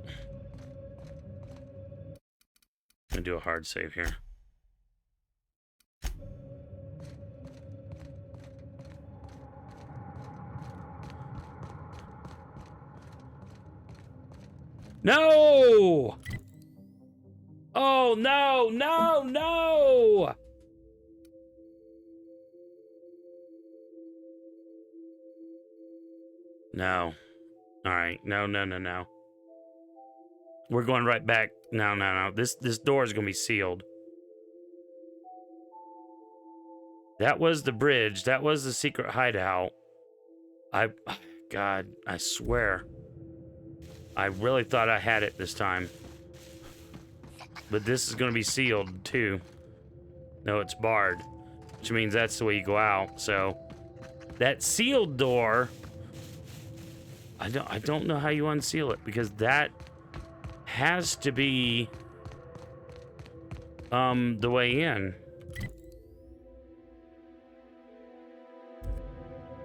I'm gonna do a hard save here. No! Oh, no, no, no! No. All right. No. We're going right back. No. This door is going to be sealed. That was the bridge. That was the secret hideout. God, I swear. I really thought I had it this time. But this is going to be sealed too. No, it's barred, which means that's the way you go out. So that sealed door, I don't know how you unseal it, because that has to be the way in.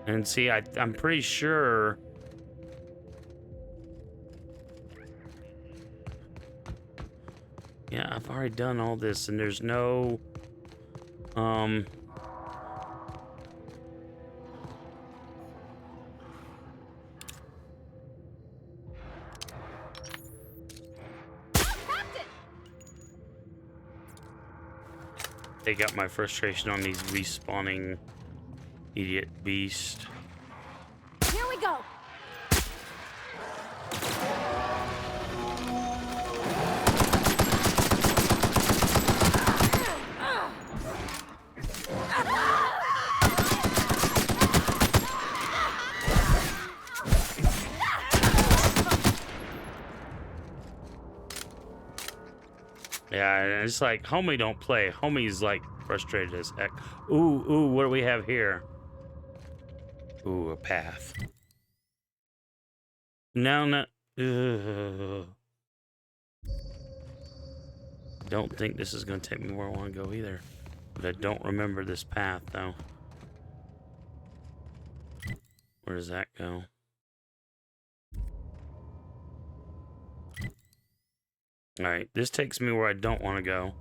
And see, I'm pretty sure yeah, I've already done all this, and there's no take out my frustration on these respawning idiot beast. Here we go. Yeah, it's like, homie don't play. Homie's like frustrated as heck. Ooh, what do we have here? Ooh, a path. No. Ugh. Don't think this is gonna take me where I want to go either. But I don't remember this path though. Where does that go? Alright, this takes me where I don't want to go.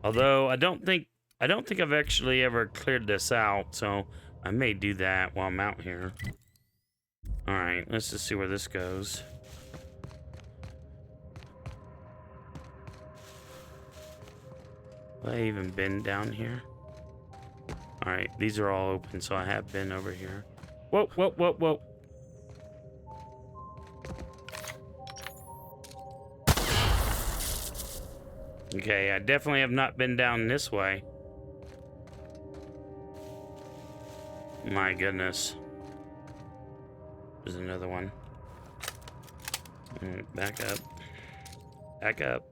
Although I don't think I've actually ever cleared this out, so I may do that while I'm out here. Alright, let's just see where this goes. Have I even been down here? Alright, these are all open, so I have been over here. Whoa. Okay, I definitely have not been down this way. My goodness. There's another one. Back up.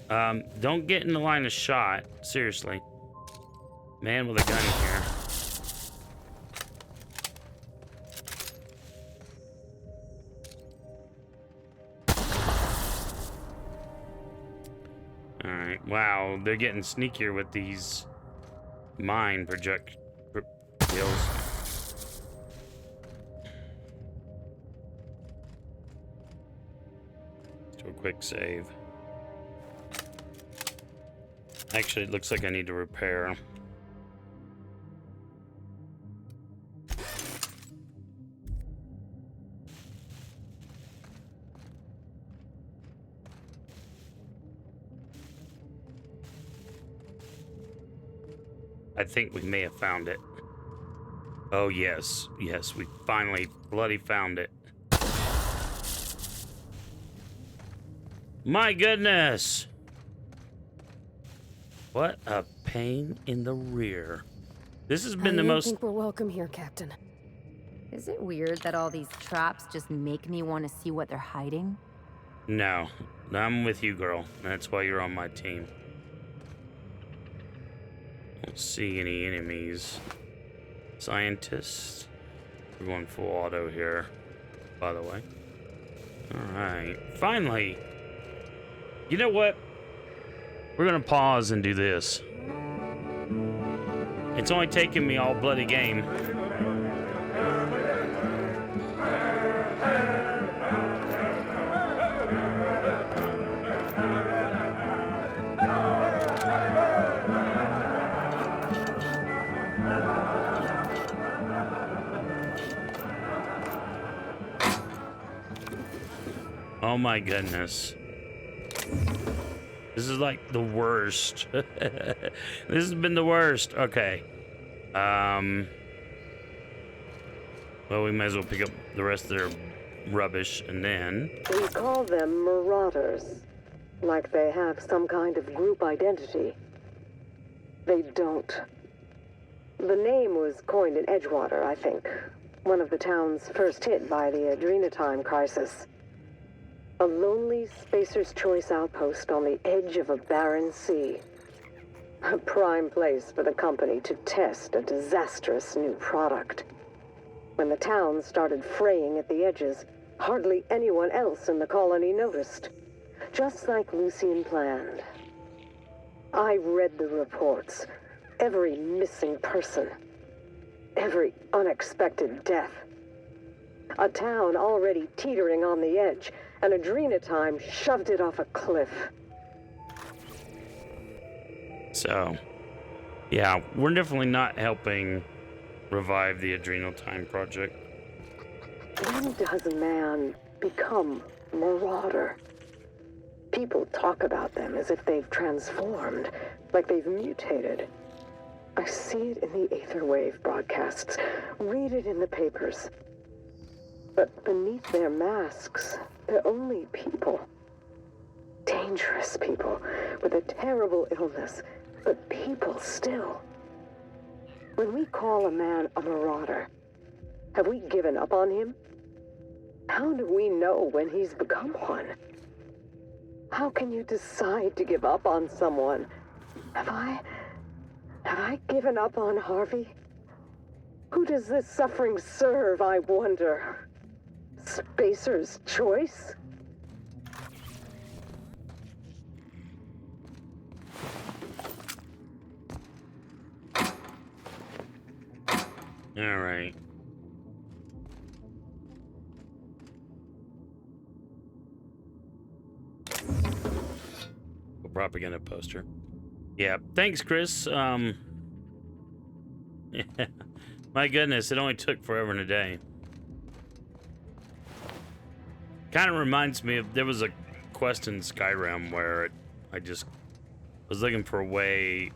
Don't get in the line of shot. Seriously. Man with a gun here. Alright, wow, they're getting sneakier with these mine projectiles. Do a quick save. Actually, it looks like I need to repair. I think we may have found it. Oh, yes. Yes, we finally bloody found it. My goodness! What a pain in the rear. This has been the most... I think we're welcome here, Captain. Is it weird that all these traps just make me want to see what they're hiding? No. I'm with you, girl. That's why you're on my team. Don't see any enemies. Scientists. We're going full auto here, by the way. Alright. Finally! You know what? We're gonna pause and do this. It's only taken me all bloody game. Oh my goodness. This is like the worst. This has been the worst. Okay. Well, we might as well pick up the rest of their rubbish and then... We call them marauders. Like they have some kind of group identity. They don't. The name was coined in Edgewater, I think. One of the towns first hit by the Adrenatime crisis. A lonely Spacer's Choice outpost on the edge of a barren sea. A prime place for the company to test a disastrous new product. When the town started fraying at the edges, hardly anyone else in the colony noticed. Just like Lucian planned. I read the reports. Every missing person. Every unexpected death. A town already teetering on the edge, and Adrenatime shoved it off a cliff. So, yeah, we're definitely not helping revive the Adrenatime project. When does a man become marauder? People talk about them as if they've transformed, like they've mutated. I see it in the Aetherwave broadcasts, read it in the papers. But beneath their masks, they're only people. Dangerous people with a terrible illness, but people still. When we call a man a marauder, have we given up on him? How do we know when he's become one? How can you decide to give up on someone? Have I given up on Harvey? Who does this suffering serve, I wonder? Spacer's Choice? All right. A propaganda poster. Yeah, thanks, Chris. Yeah. My goodness, it only took forever and a day. Kind of reminds me of, there was a quest in Skyrim where I just was looking for a way.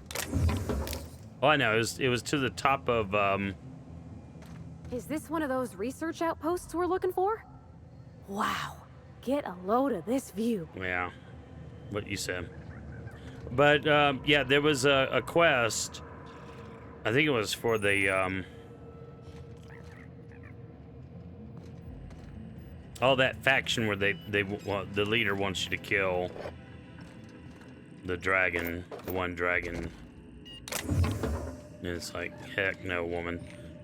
Oh, I know, it was to the top of Is this one of those research outposts we're looking for? Wow. Get a load of this view. Yeah, what you said. But yeah, there was a quest. I think it was for the all that faction where the leader wants you to kill the dragon, the one dragon. And it's like, heck no, woman.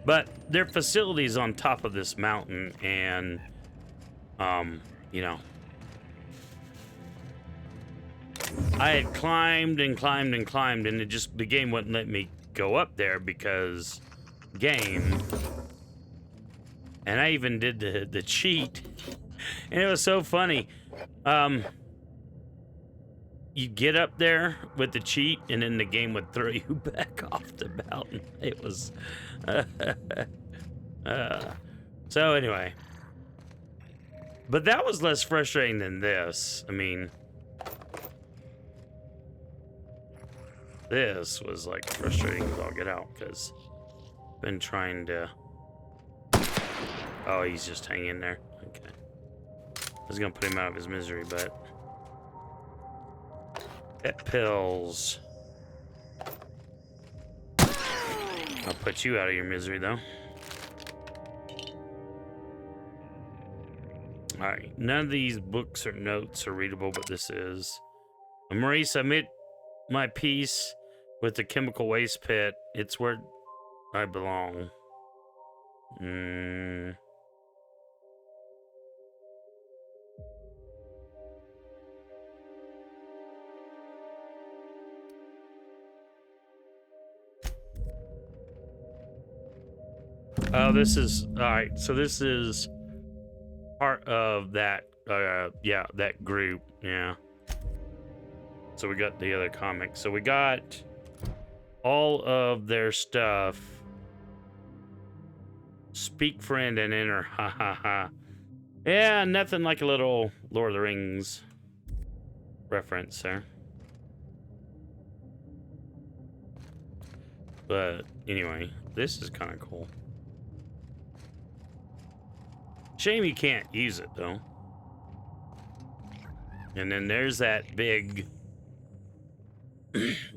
But their facility's on top of this mountain, and, you know, I had climbed and climbed and climbed, and the game wouldn't let me go up there because game. And I even did the cheat, and it was so funny. You get up there with the cheat, and then the game would throw you back off the mountain. It was, so anyway. But that was less frustrating than this. I mean, this was like frustrating as all get out, because I've been trying to. Oh, he's just hanging there. Okay. I was gonna put him out of his misery, but. Pet pills. I'll put you out of your misery, though. Alright, none of these books or notes are readable, but this is. Maurice, I made my peace with the chemical waste pit. It's where I belong. Oh, this is alright. So this is part of that. Yeah, that group. Yeah. So we got the other comics. So we got all of their stuff. Speak, friend, and enter. Ha ha ha. Yeah, nothing like a little Lord of the Rings reference there. But anyway, this is kind of cool. Shame you can't use it, though. And then there's that big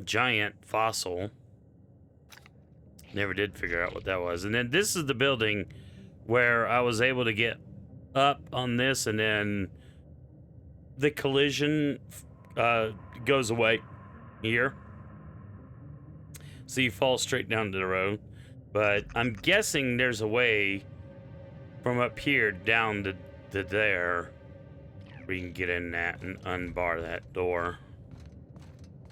giant fossil. Never did figure out what that was. And then this is the building where I was able to get up on this, and then the collision goes away here. So you fall straight down to the road. But I'm guessing there's a way from up here down to there, we can get in that and unbar that door.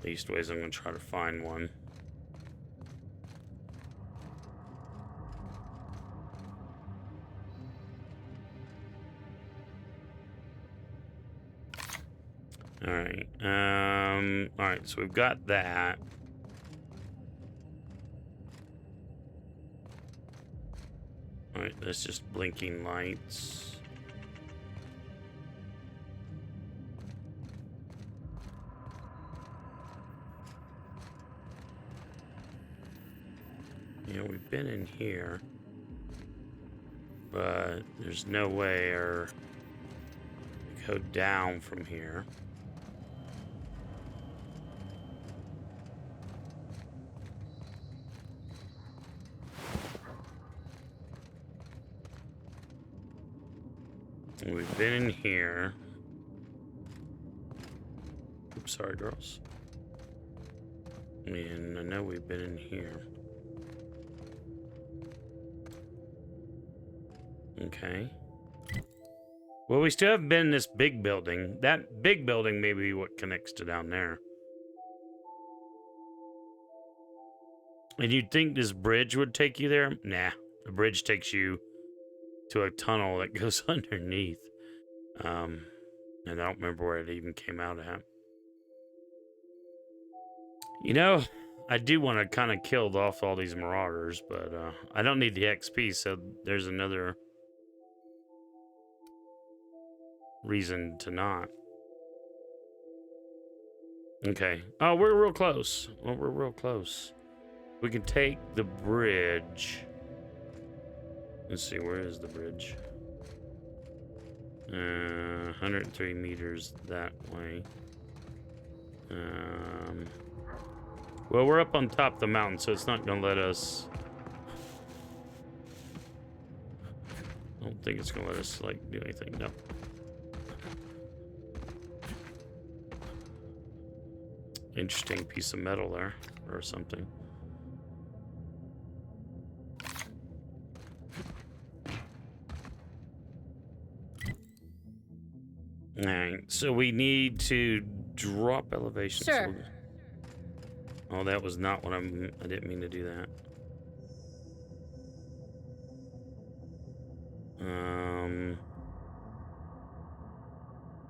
Leastways, I'm gonna try to find one. Alright, alright, so we've got that. Alright, that's just blinking lights. Yeah, we've been in here, but there's no way to go down from here. We've been in here. Oops, sorry, girls. And I know we've been in here. Okay. Well, we still have been in this big building. That big building may be what connects to down there. And you'd think this bridge would take you there? Nah, the bridge takes you to a tunnel that goes underneath. And I don't remember where it even came out at. You know, I do want to kind of kill off all these marauders, but I don't need the XP, so there's another reason to not. Okay. Oh, we're real close. Oh, we're real close. We can take the bridge. Let's see, where is the bridge? 103 meters that way. Well, we're up on top of the mountain, so it's not gonna let us. I don't think it's gonna let us like do anything. No. Interesting piece of metal there, or something. Alright, so we need to drop elevation. Sure. Oh, that was not what I didn't mean to do that.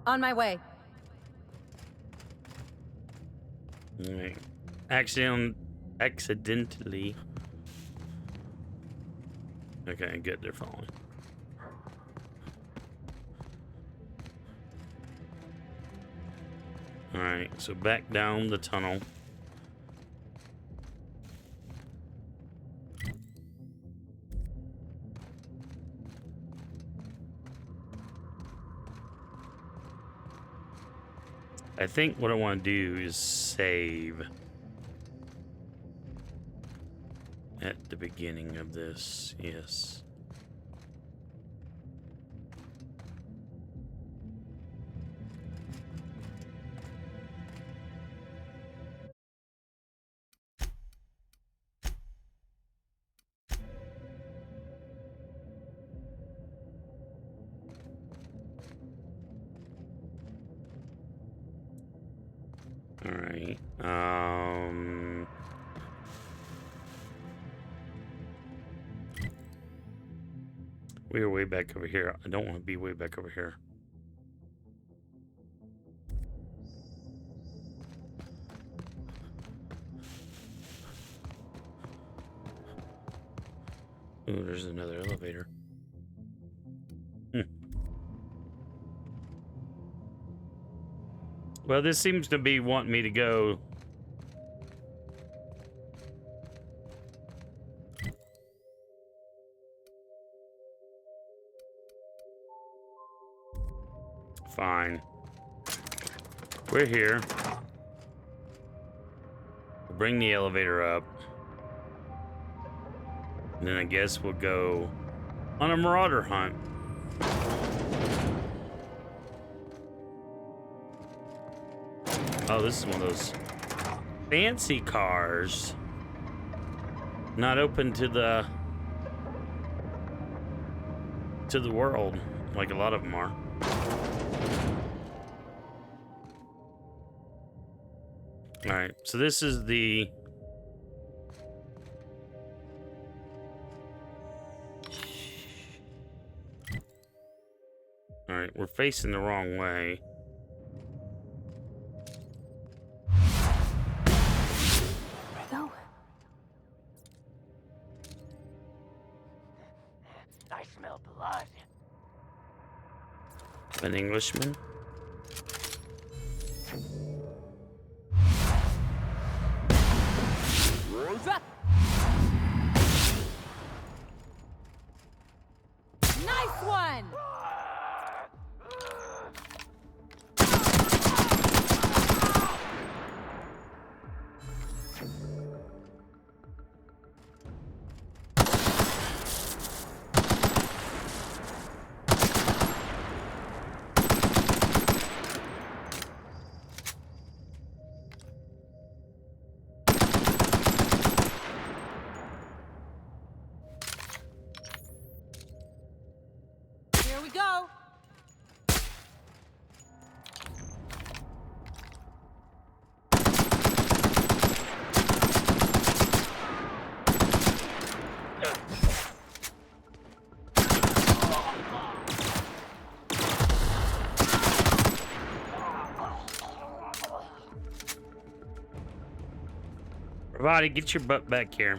On my way. Alright. Accidentally. Okay, good, they're following. Alright, so back down the tunnel. I think what I want to do is save at the beginning of this, yes. All right. We are way back over here. I don't want to be way back over here. Ooh, there's another elevator. Well, this seems to be wanting me to go. Fine. We're here. We'll bring the elevator up. And then I guess we'll go on a marauder hunt. Oh, this is one of those fancy cars. Not open to the world, like a lot of them are. All right, so this is the... All right, we're facing the wrong way. I smell blood. An Englishman? Nice one! Here we go. Ravati, get your butt back here.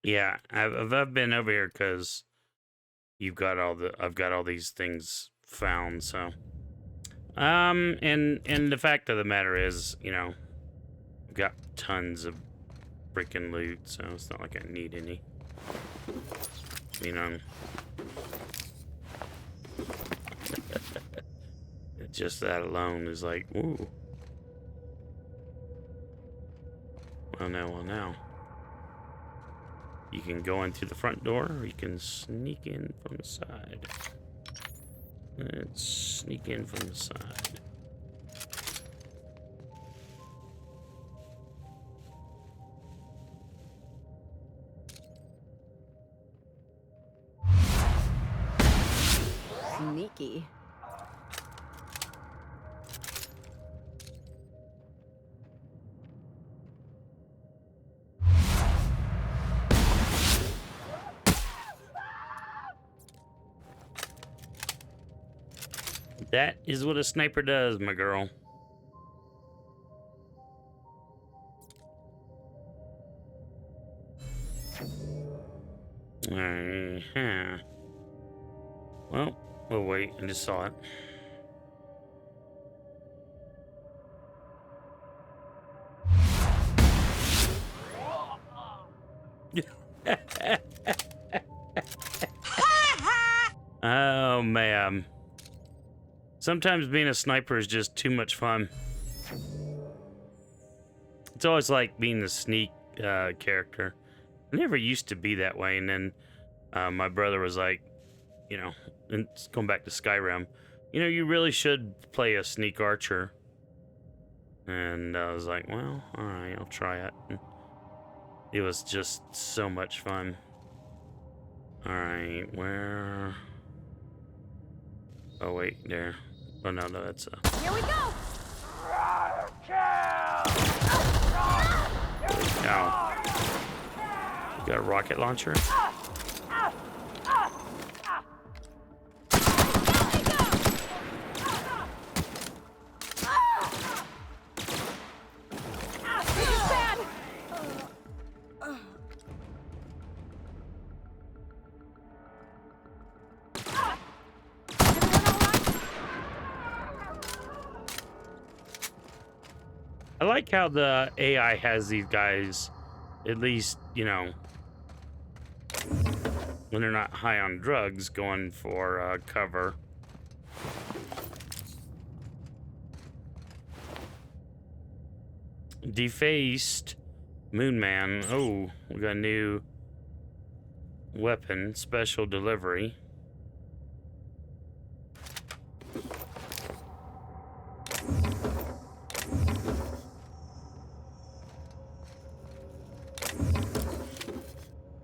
Yeah, I've been over here because you've got I've got all these things found, so. And the fact of the matter is, you know, I've got tons of freaking loot, so it's not like I need any. You know. Just that alone is like, ooh. Well, now. You can go in through the front door, or you can sneak in from the side. Let's sneak in from the side. Sneaky. That is what a sniper does, my girl. Well, we'll wait. I just saw it. Oh, man. Sometimes being a sniper is just too much fun. It's always like being the sneak character. I never used to be that way, and then my brother was like, you know, and going back to Skyrim, you know, you really should play a sneak archer. And I was like, well, all right, I'll try it. And it was just so much fun. All right, where? Oh wait, there. Oh no, that's Here we go. Ow. You got a rocket launcher? I like how the AI has these guys, at least, you know, when they're not high on drugs, going for cover. Defaced Moonman. Oh, we got a new weapon, special delivery.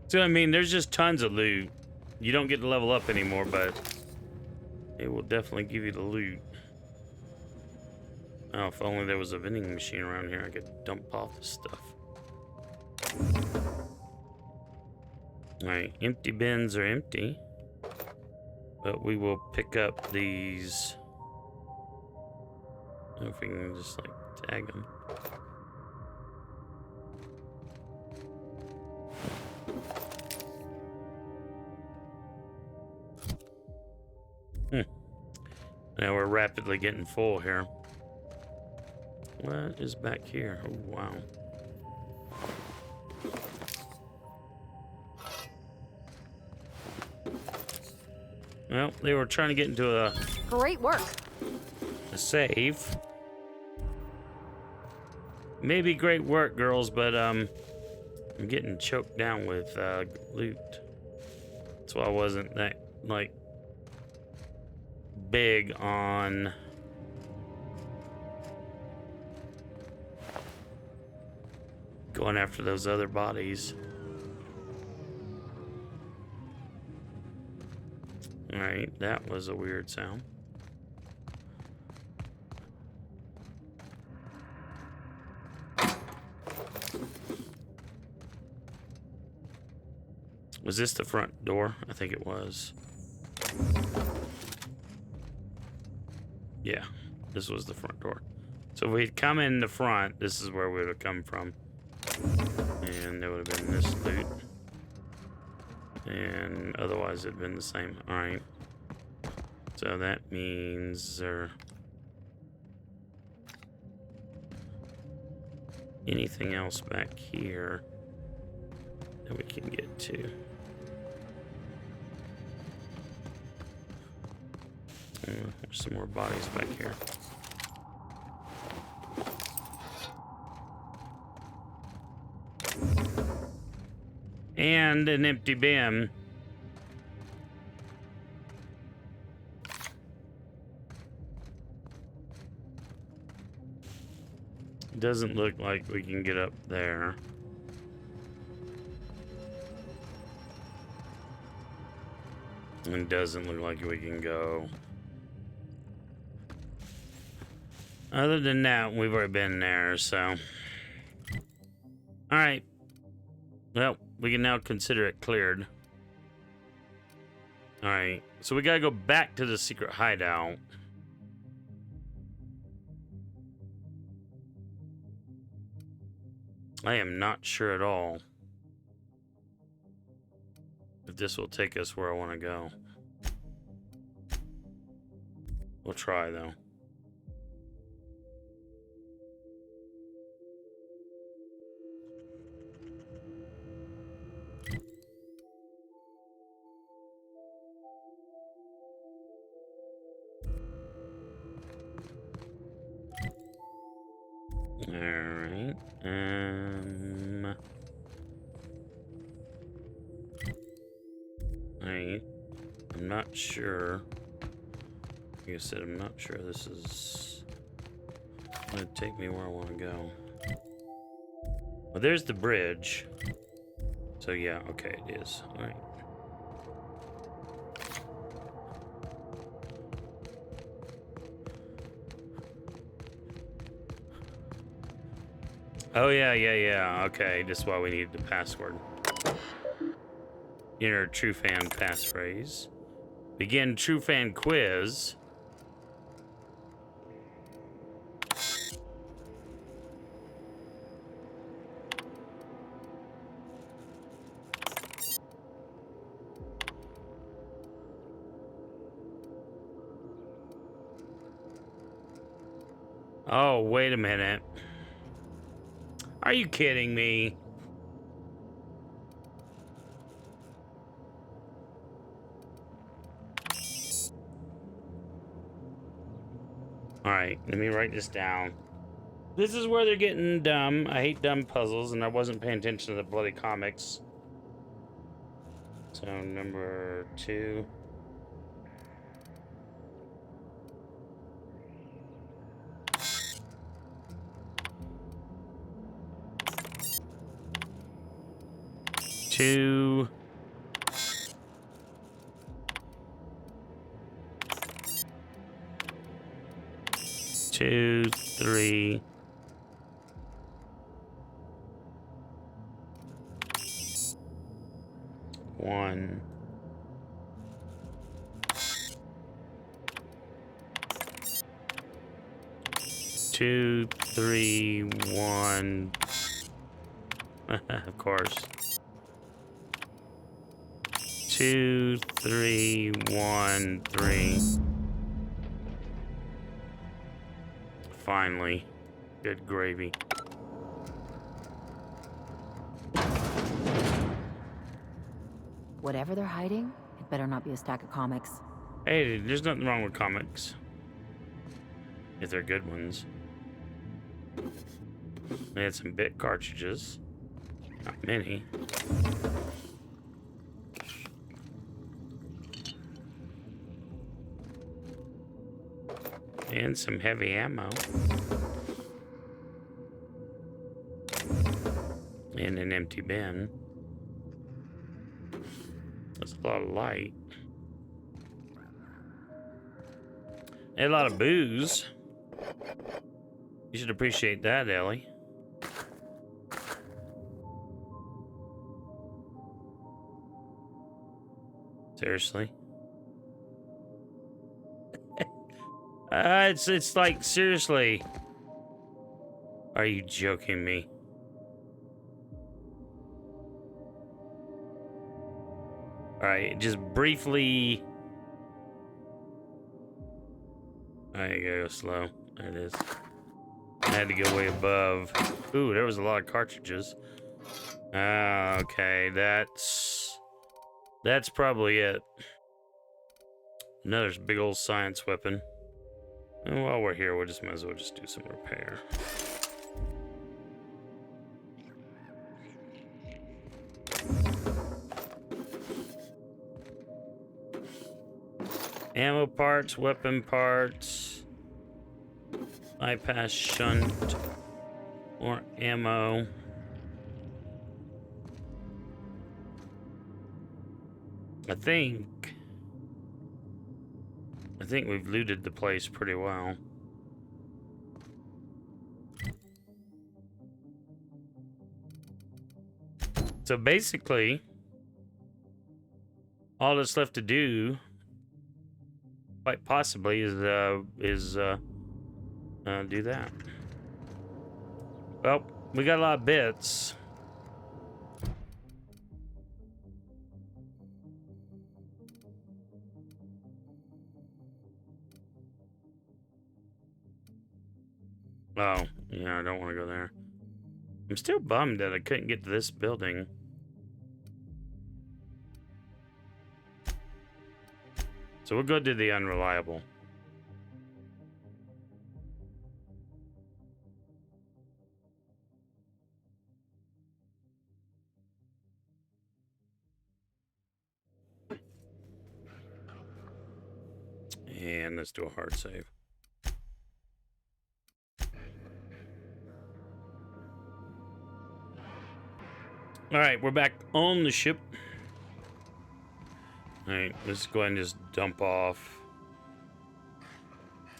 So, I mean, there's just tons of loot. You don't get to level up anymore, but it will definitely give you the loot. Oh, if only there was a vending machine around here, I could dump off this stuff. Alright, empty bins are empty. But we will pick up these. I don't know if we can just, like, tag them. Now we're rapidly getting full here. What is back here? Oh, wow. Well, they were trying to get into a Great work. safe. Maybe great work, girls, but I'm getting choked down with loot. That's why I wasn't that, like, big on going after those other bodies. All right, that was a weird sound. Was this the front door? I think it was. Yeah, this was the front door. So if we'd come in the front, this is where we would have come from. And there would have been this loot. And otherwise it'd been the same. Alright. So that means there... anything else back here that we can get to. There's some more bodies back here. And an empty bin. Doesn't look like we can get up there. And doesn't look like we can go. Other than that, we've already been there, so. Alright. Well, we can now consider it cleared. Alright, so we gotta go back to the secret hideout. I am not sure at all if this will take us where I want to go. We'll try, though. Alright. I'm not sure. Like I said, I'm not sure this is gonna take me where I want to go. Well, there's the bridge. So yeah, okay, it is. Alright. Oh, yeah. Okay, this is why we needed the password. Enter true fan passphrase. Begin true fan quiz. Oh, wait a minute. Are you kidding me? All right, let me write this down. This is where they're getting dumb. I hate dumb puzzles, and I wasn't paying attention to the bloody comics. So, number 2. Two. 2, 3. 1. 2, 3, 1. Of course. 2, 3, 1, 3. Finally. Good gravy. Whatever they're hiding, it better not be a stack of comics. Hey, there's nothing wrong with comics. If they're good ones. They had some bit cartridges. Not many. And some heavy ammo. And an empty bin. That's a lot of light. And a lot of booze. You should appreciate that, Ellie. Seriously. It's like, seriously. Are you joking me? Alright, just briefly. I gotta go slow. There it is. I had to go way above. Ooh, there was a lot of cartridges. Okay, that's probably it. Another big old science weapon. And while we're here, we just might as well just do some repair. Ammo parts, weapon parts, bypass shunt, more ammo. I think we've looted the place pretty well. So basically, all that's left to do, quite possibly, is do that. Well, we got a lot of bits. Oh, yeah, I don't want to go there. I'm still bummed that I couldn't get to this building. So we'll go to the unreliable. And let's do a hard save. All right, we're back on the ship. All right, let's go ahead and just dump off.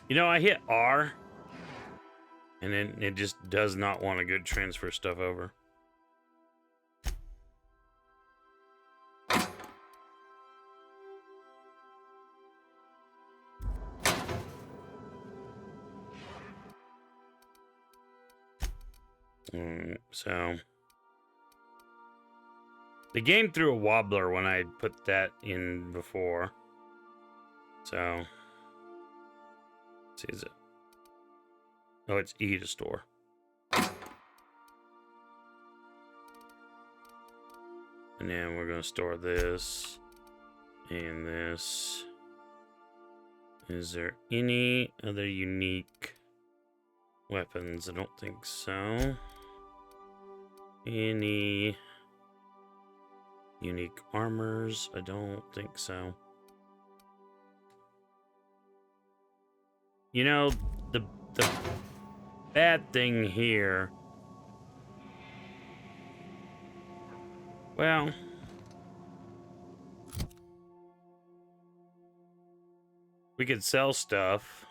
You know, I hit R, and then it just does not want to go transfer stuff over. So the game threw a wobbler when I put that in before. So let's see, is it? Oh, it's E to store. And then we're gonna store this and this. Is there any other unique weapons? I don't think so. Any unique armors? I don't think so. You know, the bad thing here. Well, we could sell stuff,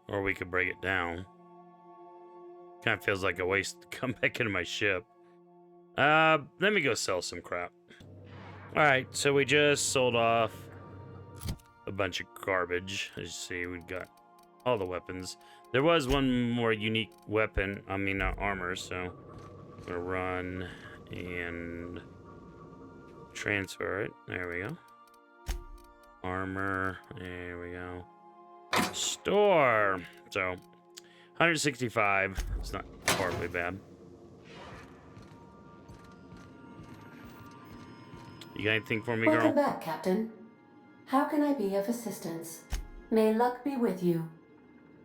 or we could break it down. Kind of feels like a waste to come back into my ship. Let me go sell some crap. Alright, so we just sold off a bunch of garbage. As you see, we've got all the weapons. There was one more unique weapon, I mean armor, so I'm gonna run and transfer it. There we go. Armor, there we go. Store! So, 165, it's not horribly bad. You got anything for me, girl? Welcome back, Captain. How can I be of assistance? May luck be with you.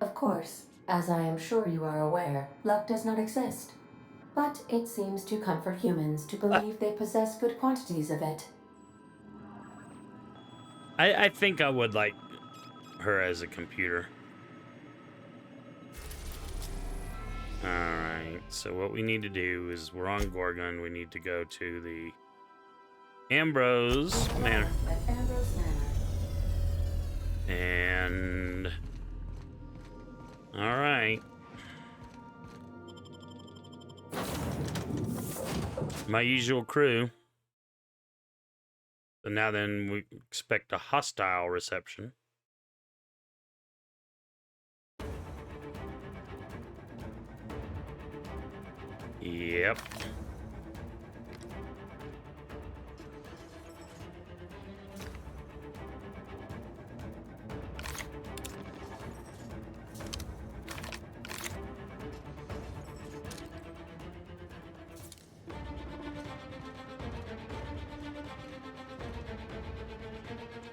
Of course, as I am sure you are aware, luck does not exist. But it seems to comfort humans to believe they possess good quantities of it. I think I would like her as a computer. Alright, so what we need to do is we're on Gorgon. We need to go to the Ambrose Manor. At Ambrose Manor. And alright. My usual crew. So now then we expect a hostile reception. Yep.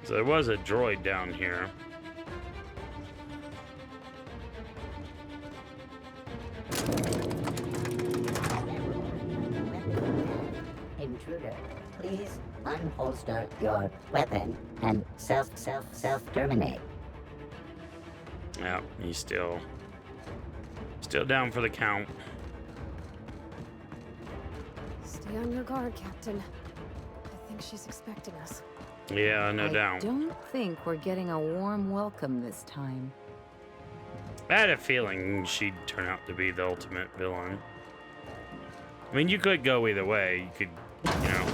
So there was a droid down here. Intruder, please unholster your weapon and self-terminate. Yeah, he's still down for the count. Stay on your guard, Captain. I think she's expecting us. Yeah, no doubt. I don't think we're getting a warm welcome this time. I had a feeling she'd turn out to be the ultimate villain. I mean, you could go either way. You could, you know.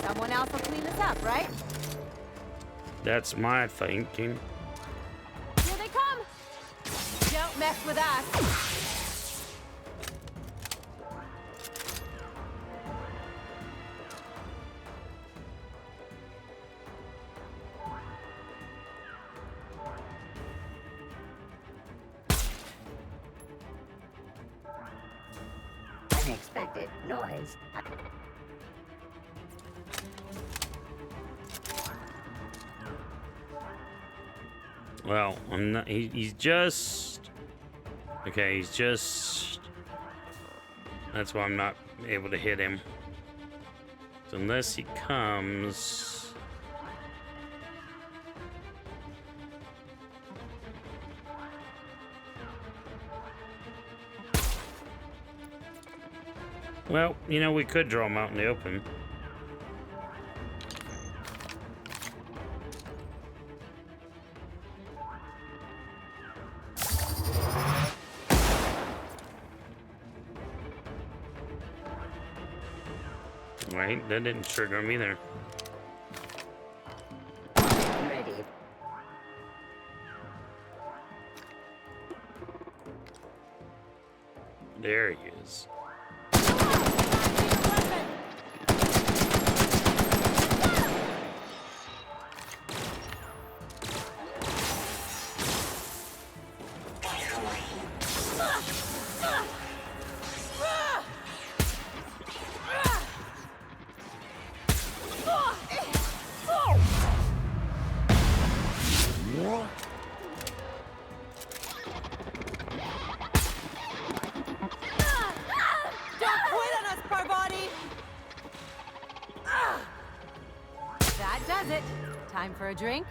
Someone else will clean this up, right? That's my thinking. Here they come! Don't mess with us. Unexpected noise. Well, I'm not. He's just. Okay, he's just. That's why I'm not able to hit him. So unless he comes. Well, you know, we could draw him out in the open. Right, that didn't trigger him either. Ready. There he is. That does it. Time for a drink?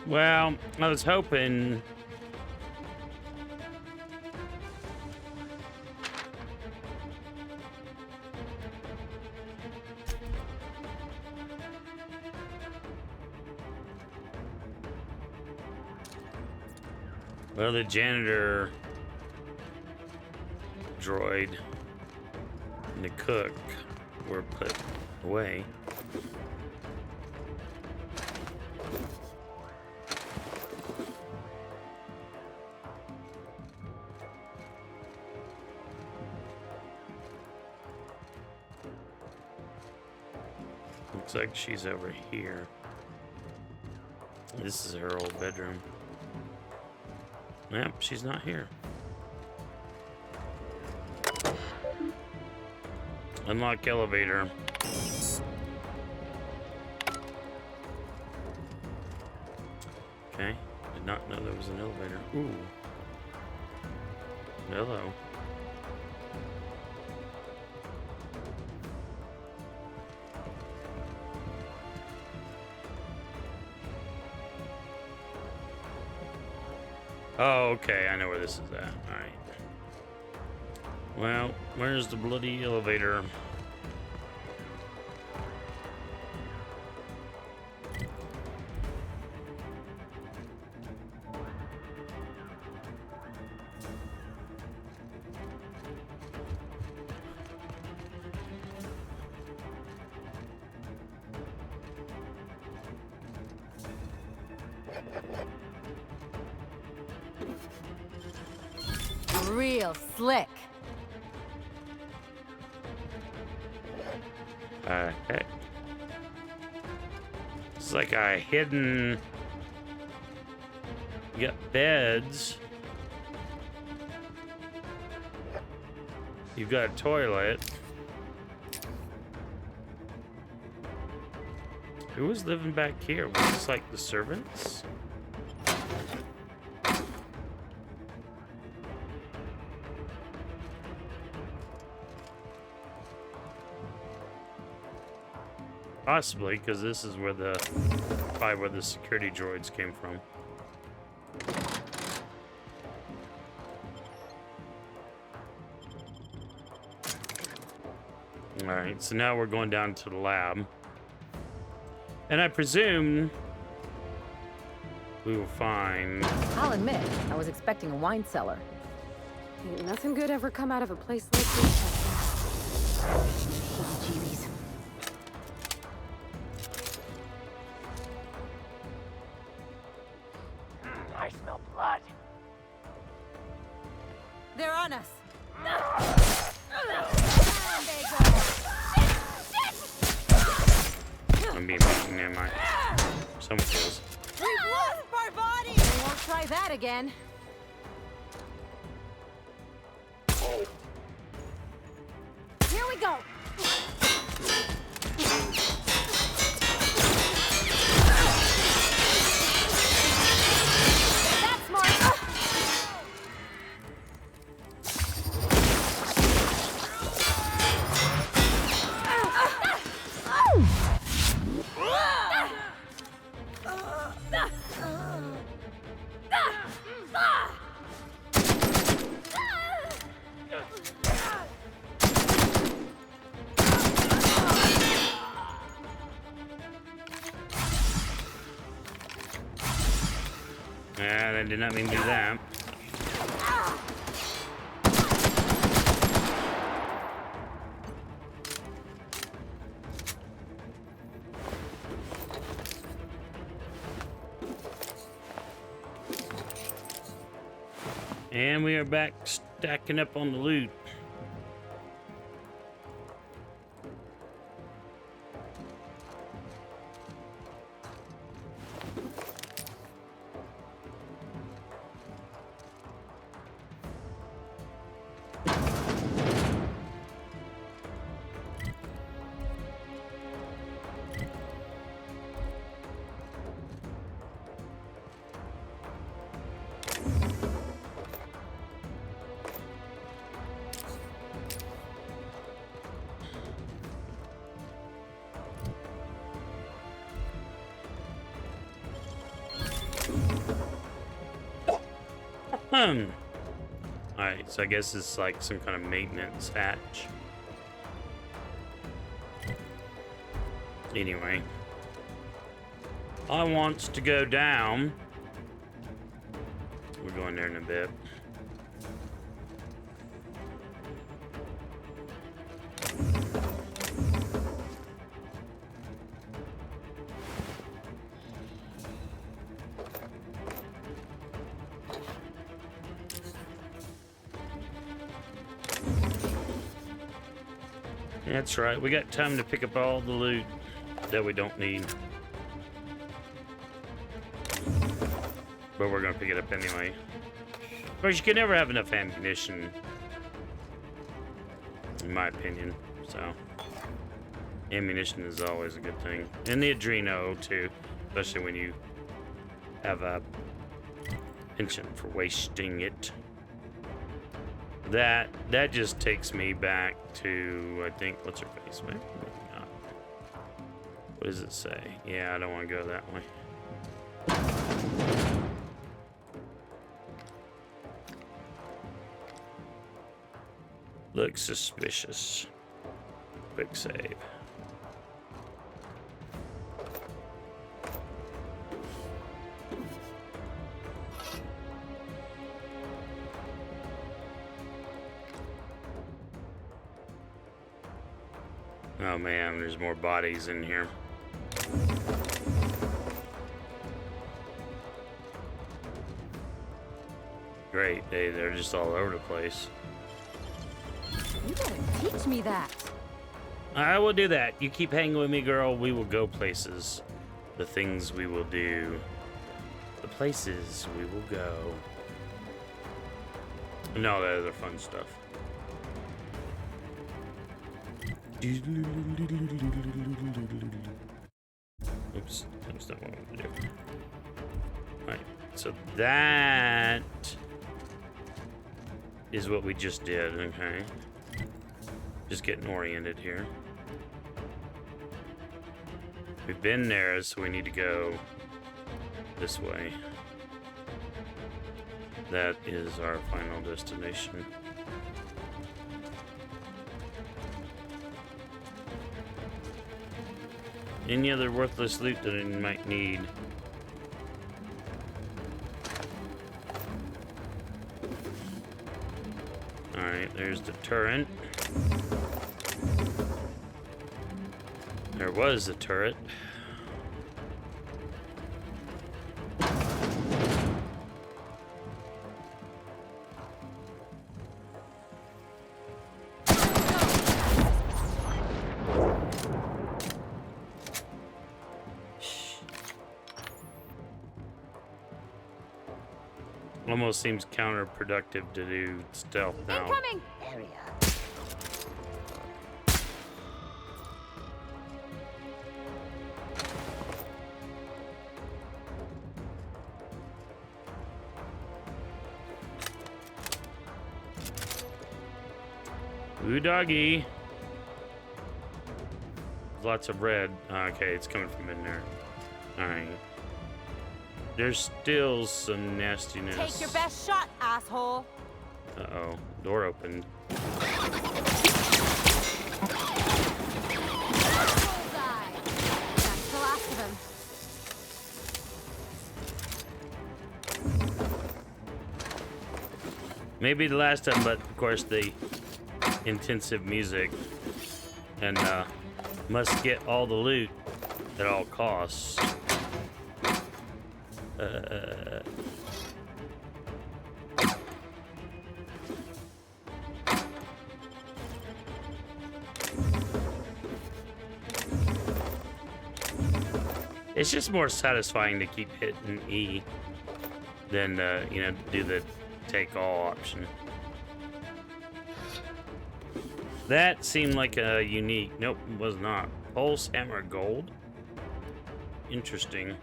Well, I was hoping. Well, the janitor droid and the cook were put away. Looks like she's over here. This is her old bedroom. Yep, she's not here. Unlock elevator. Okay, did not know there was an elevator. Ooh. Hello. Oh, okay. I know where this is at. All right. Well, where's the bloody elevator? Real slick. Okay. It's like a hidden. You got beds. You've got a toilet. Who was living back here? Was this like the servants? Possibly, because this is where probably where the security droids came from. Alright, so now we're going down to the lab. And I presume we will find... I'll admit, I was expecting a wine cellar. Ain't nothing good ever come out of a place like this. Jeebies. I smell blood. They're on us. I'm being beaten, am I? Someone feels. We've lost our body! We won't try that again. Here we go! That's smart! Yeah, that did not mean to do that. And we are back stacking up on the loot. Alright, so I guess it's like some kind of maintenance hatch. Anyway. I wants to go down. We're going there in a bit. That's right, we got time to pick up all the loot that we don't need. But we're gonna pick it up anyway. Of course, you can never have enough ammunition, in my opinion, so. Ammunition is always a good thing. And the adreno, too, especially when you have a penchant for wasting it. That just takes me back to, I think, what's her face? Maybe not. What does it say? Yeah, I don't want to go that way. Looks suspicious. Quick save. Oh man, there's more bodies in here. Great, they're just all over the place. You gotta teach me that. I will do that. You keep hanging with me, girl. We will go places. The things we will do. The places we will go. No, that other fun stuff. Oops, that's not what I want to do. Alright, so that is what we just did, okay? Just getting oriented here. We've been there, so we need to go this way. That is our final destination. Any other worthless loot that I might need? Alright, there's the turret. There was the turret. Almost seems counterproductive to do stealth now. Incoming! Area. Ooh, doggy. Lots of red. Okay, it's coming from in there. Alright. There's still some nastiness. Take your best shot, asshole. Uh-oh. Door opened. Bullseye. That's the last of him. Maybe the last time, but of course the intensive music and must get all the loot at all costs. It's just more satisfying to keep hitting E than you know, do the take all option. That seemed like a unique. Nope, it was not. Pulse hammer gold. Interesting.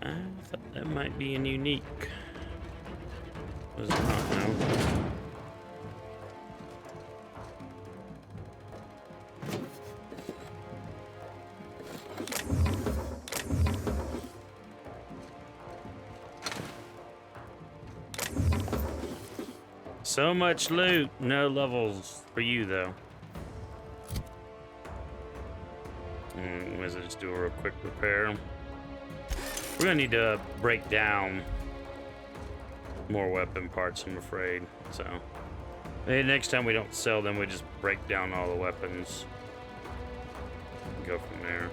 I thought that might be a unique. Was it not? No. So much loot, no levels for you though. Let's just do a real quick repair. We're gonna need to break down more weapon parts, I'm afraid. So maybe next time we don't sell them, we just break down all the weapons. Go from there.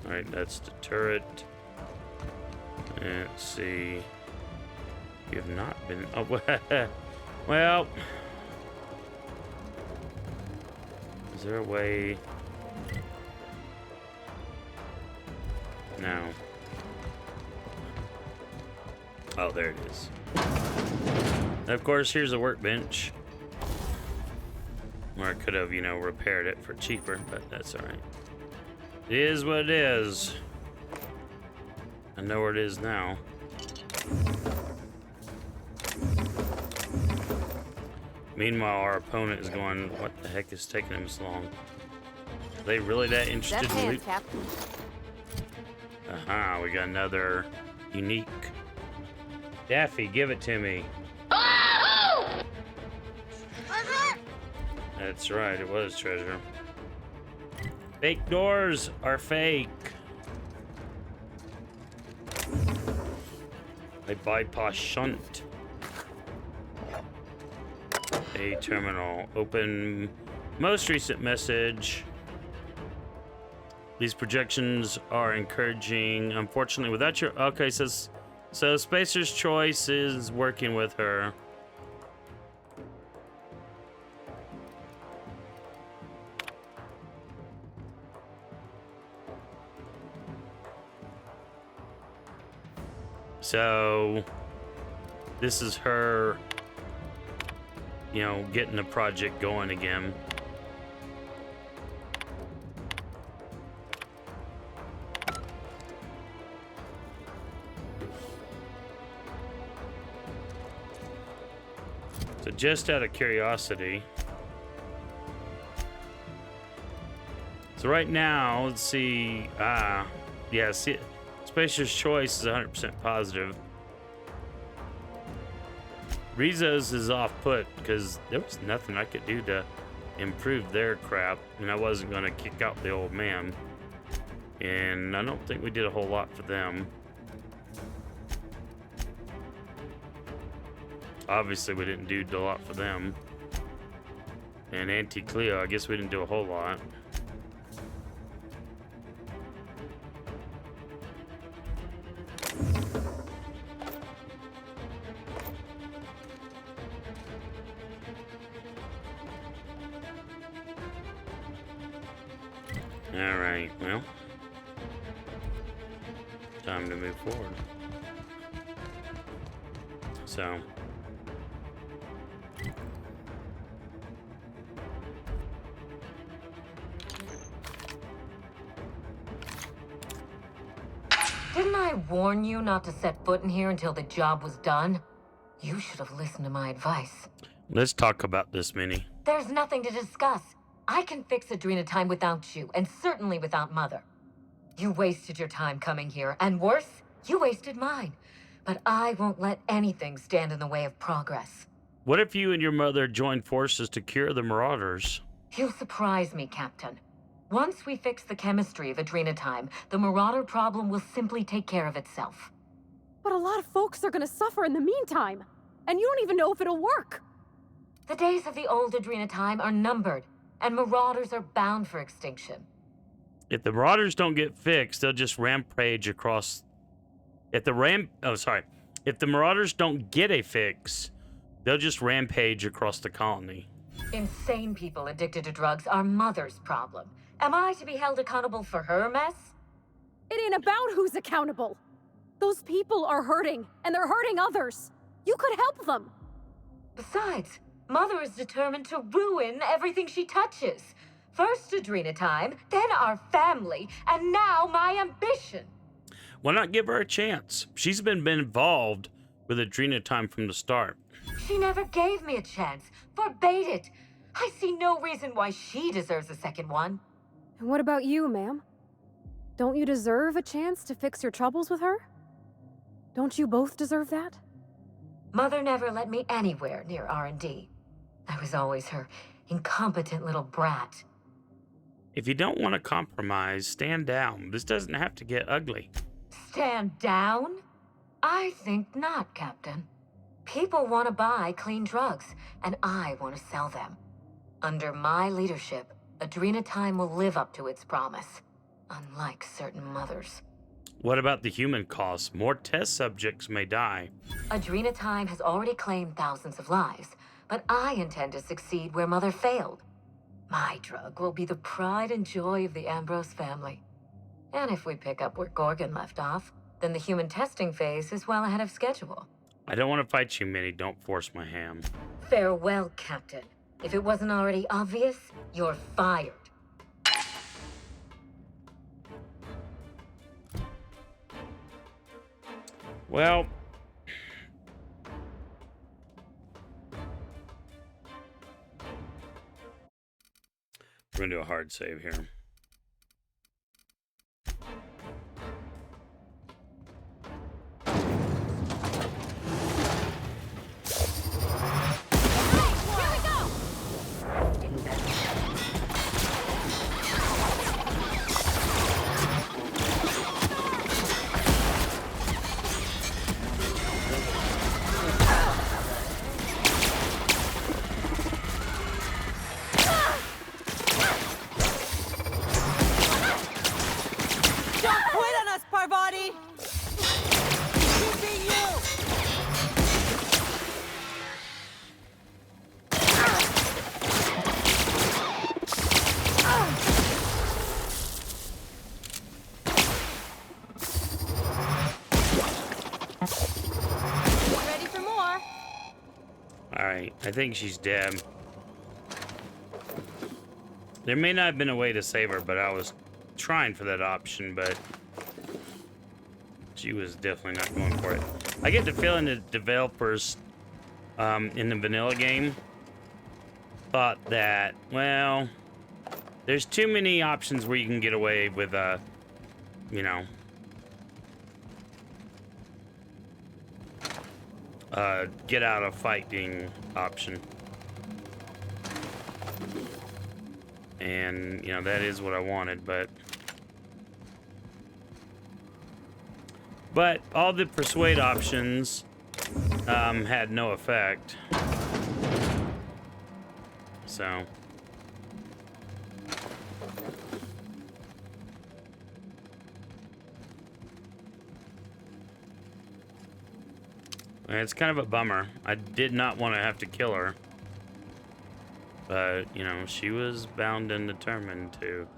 Alright, that's the turret. And let's see. You have not been. Oh, well. Is there a way? No. Oh, there it is. And of course, here's a workbench. Or I could have, you know, repaired it for cheaper, but that's alright. It is what it is. I know where it is now. Meanwhile, our opponent is going, what the heck is taking him so long? Are they really that interested in loot? Aha, we got another unique. Daffy, give it to me. That's right, it was treasure. Fake doors are fake. A bypass shunt. A terminal. Open most recent message. These projections are encouraging. Unfortunately, without your... Okay, so Spacer's Choice is working with her. So this is her, you know, getting the project going again. So just out of curiosity. So right now, let's see. Yeah, see, Spacer's Choice is 100% positive. Rizzo's is off put because there was nothing I could do to improve their crap, and I wasn't going to kick out the old man. And I don't think we did a whole lot for them. Obviously, we didn't do a lot for them. And Auntie Cleo, I guess we didn't do a whole lot. Alright, well, time to move forward. So, didn't I warn you not to set foot in here until the job was done? You should have listened to my advice. let's talk about this, Minnie. There's nothing to discuss. I can fix Adrena time without you, and certainly without Mother. You wasted your time coming here, and worse, you wasted mine. But I won't let anything stand in the way of progress. What if you and your mother joined forces to cure the Marauders? You surprise me, Captain. Once we fix the chemistry of Adrena time, the Marauder problem will simply take care of itself. But a lot of folks are gonna suffer in the meantime. And you don't even know if it'll work. The days of the old Adrena time are numbered, and Marauders are bound for extinction. If the Marauders don't get fixed, they'll just rampage across... If the Marauders don't get a fix, they'll just rampage across the colony. Insane people addicted to drugs are Mother's problem. Am I to be held accountable for her mess? It ain't about who's accountable. Those people are hurting, and they're hurting others. You could help them. Besides, Mother is determined to ruin everything she touches. First Adrena time, then our family, and now my ambition. Why not give her a chance? She's been involved with Adrena time from the start. She never gave me a chance, forbade it. I see no reason why she deserves a second one. And what about you, ma'am? Don't you deserve a chance to fix your troubles with her? Don't you both deserve that? Mother never let me anywhere near R&D. I was always her incompetent little brat. If you don't want to compromise, stand down. This doesn't have to get ugly. Stand down? I think not, Captain. People want to buy clean drugs, and I want to sell them. Under my leadership, Adrena time will live up to its promise, unlike certain mothers. What about the human cost? More test subjects may die. Adrena time has already claimed thousands of lives, but I intend to succeed where Mother failed. My drug will be the pride and joy of the Ambrose family. And if we pick up where Gorgon left off, then the human testing phase is well ahead of schedule. I don't want to fight you, Minnie. Don't force my hand. Farewell, Captain. If it wasn't already obvious, you're fired. Well, we're going to do a hard save here. more, body! It be you! Ready for more? Alright, I think she's dead. There may not have been a way to save her, but I was trying for that option, but she was definitely not going for it. I get the feeling that developers in the vanilla game thought that, well, there's too many options where you can get away with, you know, get out of fighting option. And, you know, that is what I wanted, but all the persuade options had no effect. So it's kind of a bummer. I did not want to have to kill her. But, you know, she was bound and determined to.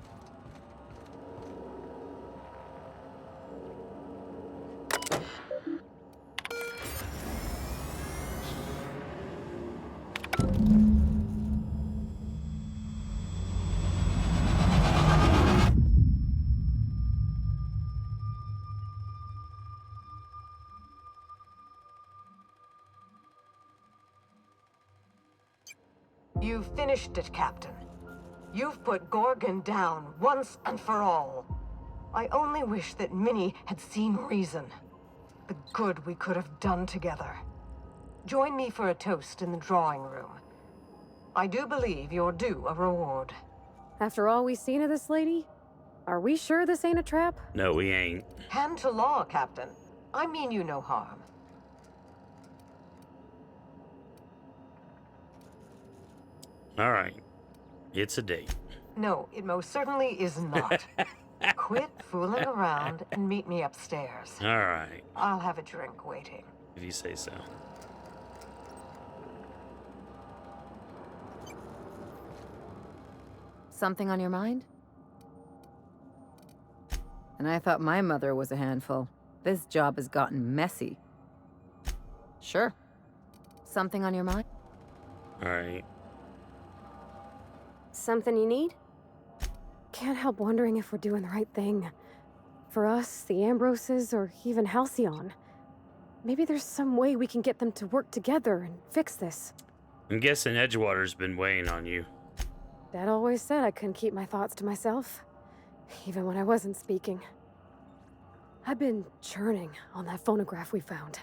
You've finished it, Captain. You've put Gorgon down once and for all. I only wish that Minnie had seen reason. The good we could have done together. Join me for a toast in the drawing room. I do believe you're due a reward. After all we've seen of this lady, are we sure this ain't a trap? No, we ain't. Hand to law, Captain. I mean you no harm. All right. It's a date. No, it most certainly is not. Quit fooling around and meet me upstairs. All right. I'll have a drink waiting. If you say so. Something on your mind? And I thought my mother was a handful. This job has gotten messy. Sure. Something on your mind? All right. Something you need? Can't help wondering if we're doing the right thing. For us, the Ambroses, or even Halcyon. Maybe there's some way we can get them to work together and fix this. I'm guessing Edgewater's been weighing on you. Dad always said I couldn't keep my thoughts to myself, even when I wasn't speaking. I've been churning on that phonograph we found.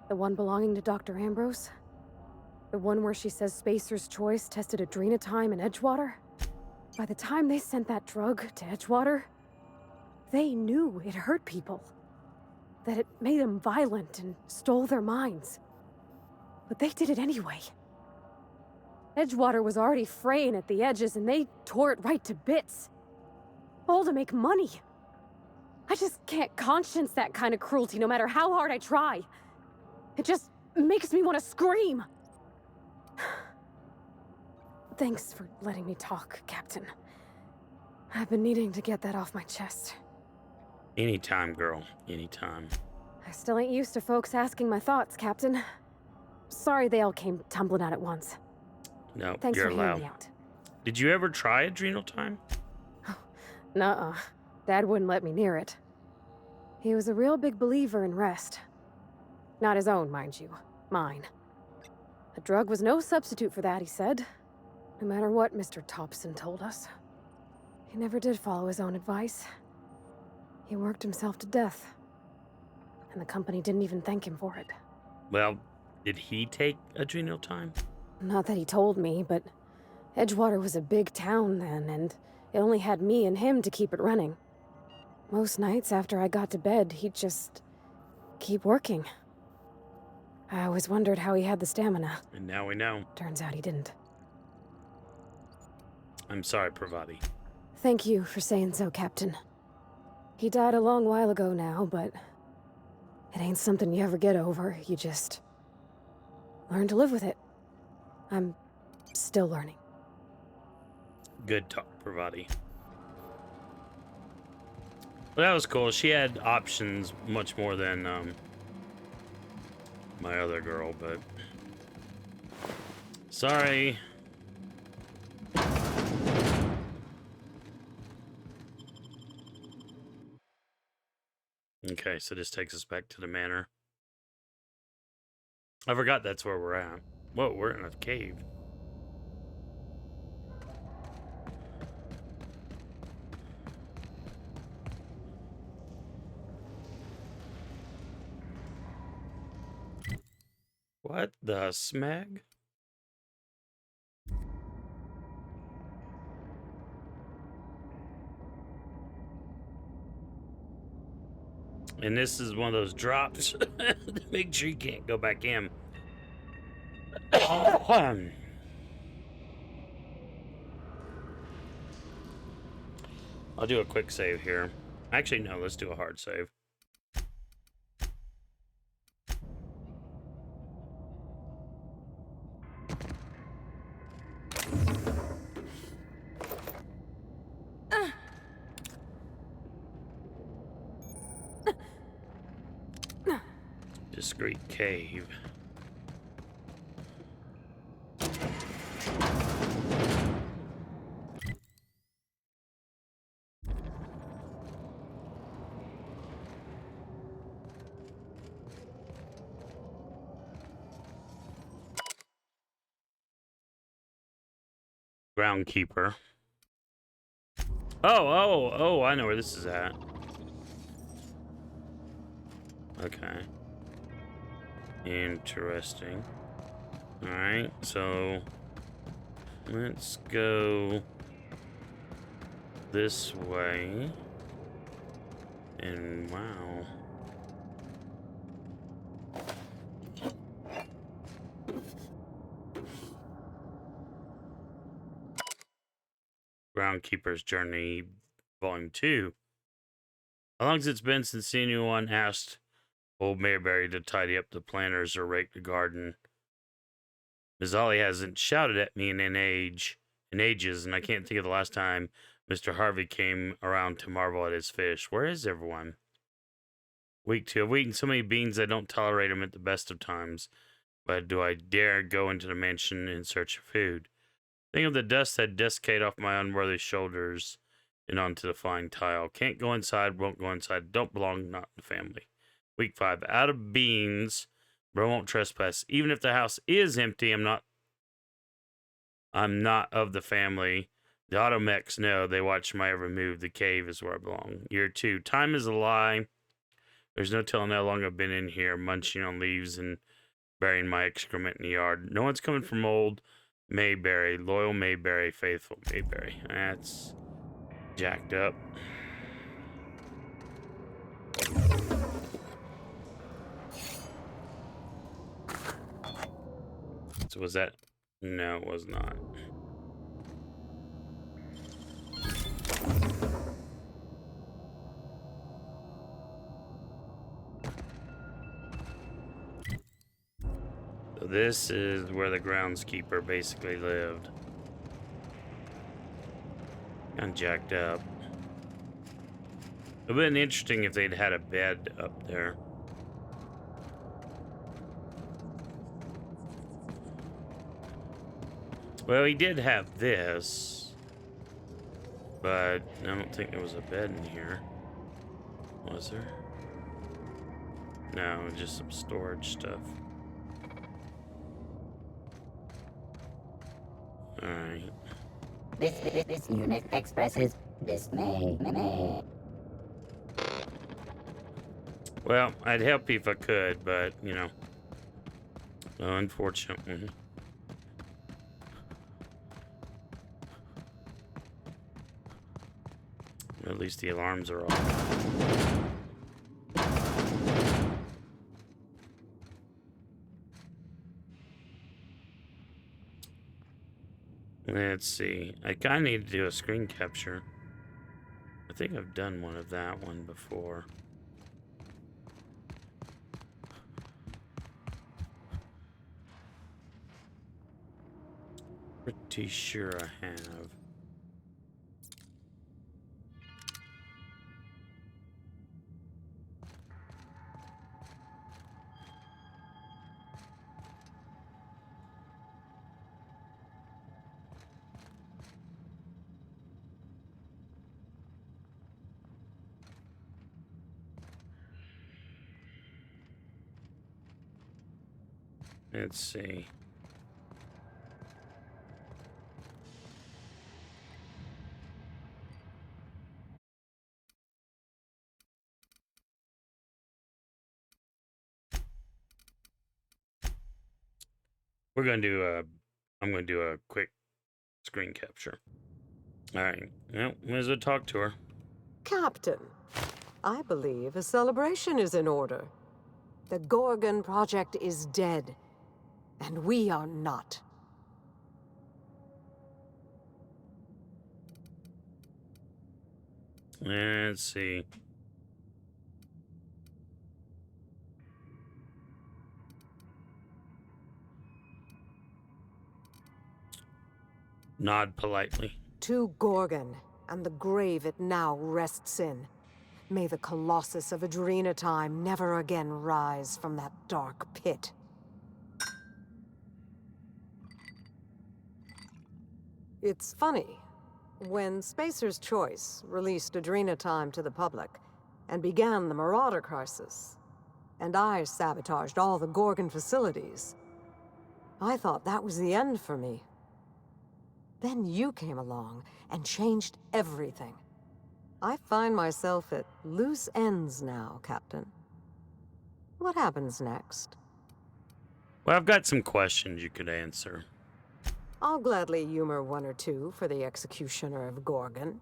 The one belonging to Dr. Ambrose. The one where she says Spacer's Choice tested adrenatime in Edgewater. By the time they sent that drug to Edgewater, they knew it hurt people. That it made them violent and stole their minds. But they did it anyway. Edgewater was already fraying at the edges and they tore it right to bits. All to make money. I just can't conscience that kind of cruelty no matter how hard I try. It just makes me want to scream. Thanks for letting me talk, Captain. I've been needing to get that off my chest. Anytime, girl. Anytime. I still ain't used to folks asking my thoughts, Captain. Sorry they all came tumbling out at once. No, Thanks you're for hearing allowed. me out. Did you ever try adrenal time? Nuh-uh. Dad wouldn't let me near it. He was a real big believer in rest. Not his own, mind you. Mine. A drug was no substitute for that, he said. No matter what Mr. Thompson told us. He never did follow his own advice. He worked himself to death. And the company didn't even thank him for it. Well, did he take adrenal time? Not that he told me, but Edgewater was a big town then, and it only had me and him to keep it running. Most nights after I got to bed, he'd just keep working. I always wondered how he had the stamina. And now we know. Turns out he didn't. I'm sorry, Pravati. Thank you for saying so, Captain. He died a long while ago now, but it ain't something you ever get over. You just learn to live with it. I'm still learning. Good talk, Pravati. Well, that was cool. She had options much more than my other girl, but sorry. Okay, so this takes us back to the manor. I forgot that's where we're at. Whoa, we're in a cave. What the smeg? And this is one of those drops to make sure you can't go back in. I'll do a quick save here. Actually, no, let's do a hard save. Discreet cave. Groundkeeper. Oh, I know where this is at. Okay. Interesting. Alright, so let's go this way. And wow. Groundkeeper's Journey, Volume 2. How long has it been since anyone asked old Mayberry to tidy up the planters or rake the garden? Ms. Ollie hasn't shouted at me in ages, and I can't think of the last time Mr. Harvey came around to marvel at his fish. Where is everyone? Week 2. I've eaten so many beans I don't tolerate them at the best of times. But do I dare go into the mansion in search of food? Think of the dust that desiccated off my unworthy shoulders and onto the flying tile. Can't go inside, won't go inside, don't belong, not in the family. Week 5. Out of beans, but I won't trespass. Even if the house is empty, I'm not of the family. The automechs know. They watch my every move. The cave is where I belong. Year 2. Time is a lie. There's no telling how long I've been in here, munching on leaves and burying my excrement in the yard. No one's coming from old Mayberry. Loyal Mayberry, faithful Mayberry. That's jacked up. So was that? No, it was not. So this is where the groundskeeper basically lived. Kind of jacked up. It would have been interesting if they'd had a bed up there. Well, he did have this, but I don't think there was a bed in here. Was there? No, just some storage stuff. Alright. This unit expresses dismay. Well, I'd help you if I could, but, you know, unfortunately. At least the alarms are off. Let's see. I kind of need to do a screen capture. I think I've done one of that one before. Pretty sure I have. Let's see. We're gonna do a. I'm gonna do a quick screen capture. All right. Well, let's go talk to her. Captain, I believe a celebration is in order. The Gorgon project is dead, and we are not. Let's see. Nod politely. To Gorgon, and the grave it now rests in. May the Colossus of Adrenatime never again rise from that dark pit. It's funny. When Spacer's Choice released Adrenatime to the public and began the Marauder crisis, and I sabotaged all the Gorgon facilities, I thought that was the end for me. Then you came along and changed everything. I find myself at loose ends now, Captain. What happens next? Well, I've got some questions you could answer. I'll gladly humor one or two for the executioner of Gorgon.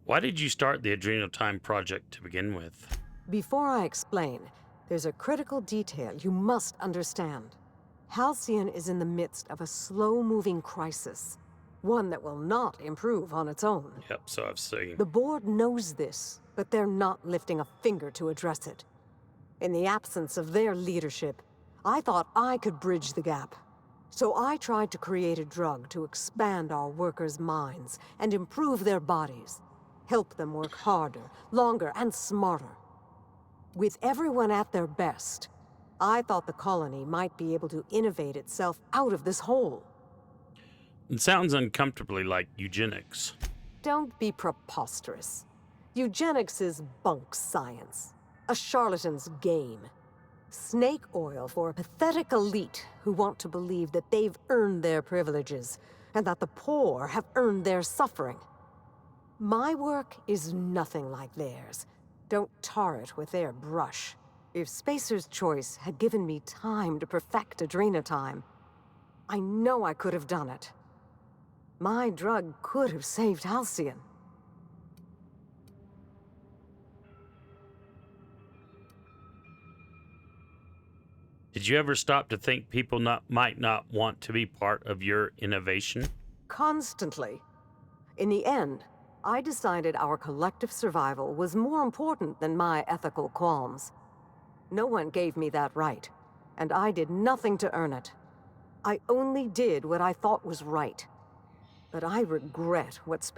Why did you start the Adrenal Time project to begin with? Before I explain, there's a critical detail you must understand. Halcyon is in the midst of a slow-moving crisis, one that will not improve on its own. Yep, so I've seen. The board knows this, but they're not lifting a finger to address it. In the absence of their leadership, I thought I could bridge the gap. So I tried to create a drug to expand our workers' minds and improve their bodies. Help them work harder, longer, and smarter. With everyone at their best, I thought the colony might be able to innovate itself out of this hole. It sounds uncomfortably like eugenics. Don't be preposterous. Eugenics is bunk science, a charlatan's game. Snake oil for a pathetic elite who want to believe that they've earned their privileges and that the poor have earned their suffering. My work is nothing like theirs. Don't tar it with their brush. If Spacer's Choice had given me time to perfect Adrenatime, I know I could have done it. My drug could have saved Halcyon. Did you ever stop to think people might not want to be part of your innovation? Constantly. In the end, I decided our collective survival was more important than my ethical qualms. No one gave me that right, and I did nothing to earn it. I only did what I thought was right. But I regret what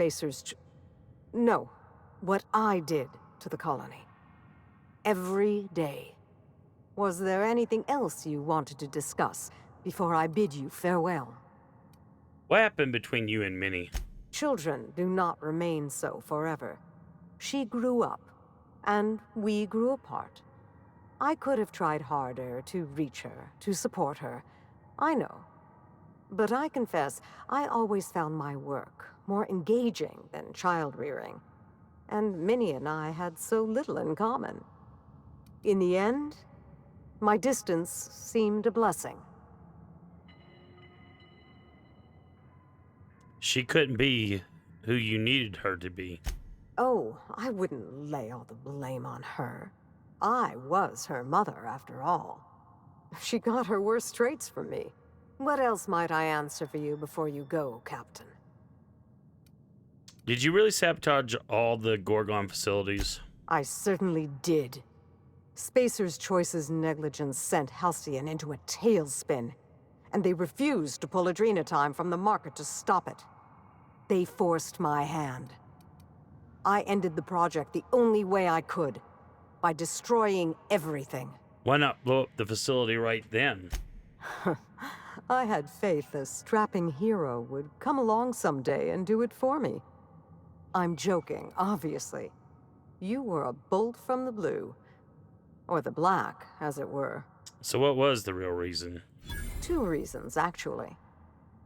what I did to the colony. Every day. Was there anything else you wanted to discuss before I bid you farewell? What happened between you and Minnie? Children do not remain so forever. She grew up, and we grew apart. I could have tried harder to reach her, to support her. I know. But I confess, I always found my work more engaging than child-rearing. And Minnie and I had so little in common. In the end, my distance seemed a blessing. She couldn't be who you needed her to be. Oh, I wouldn't lay all the blame on her. I was her mother, after all. She got her worst traits from me. What else might I answer for you before you go, Captain? Did you really sabotage all the Gorgon facilities? I certainly did. Spacer's Choice's negligence sent Halcyon into a tailspin, and they refused to pull Adrenatime from the market to stop it. They forced my hand. I ended the project the only way I could, by destroying everything. Why not blow up the facility right then? I had faith a strapping hero would come along someday and do it for me. I'm joking, obviously. You were a bolt from the blue. Or the black, as it were. So what was the real reason? 2 reasons, actually.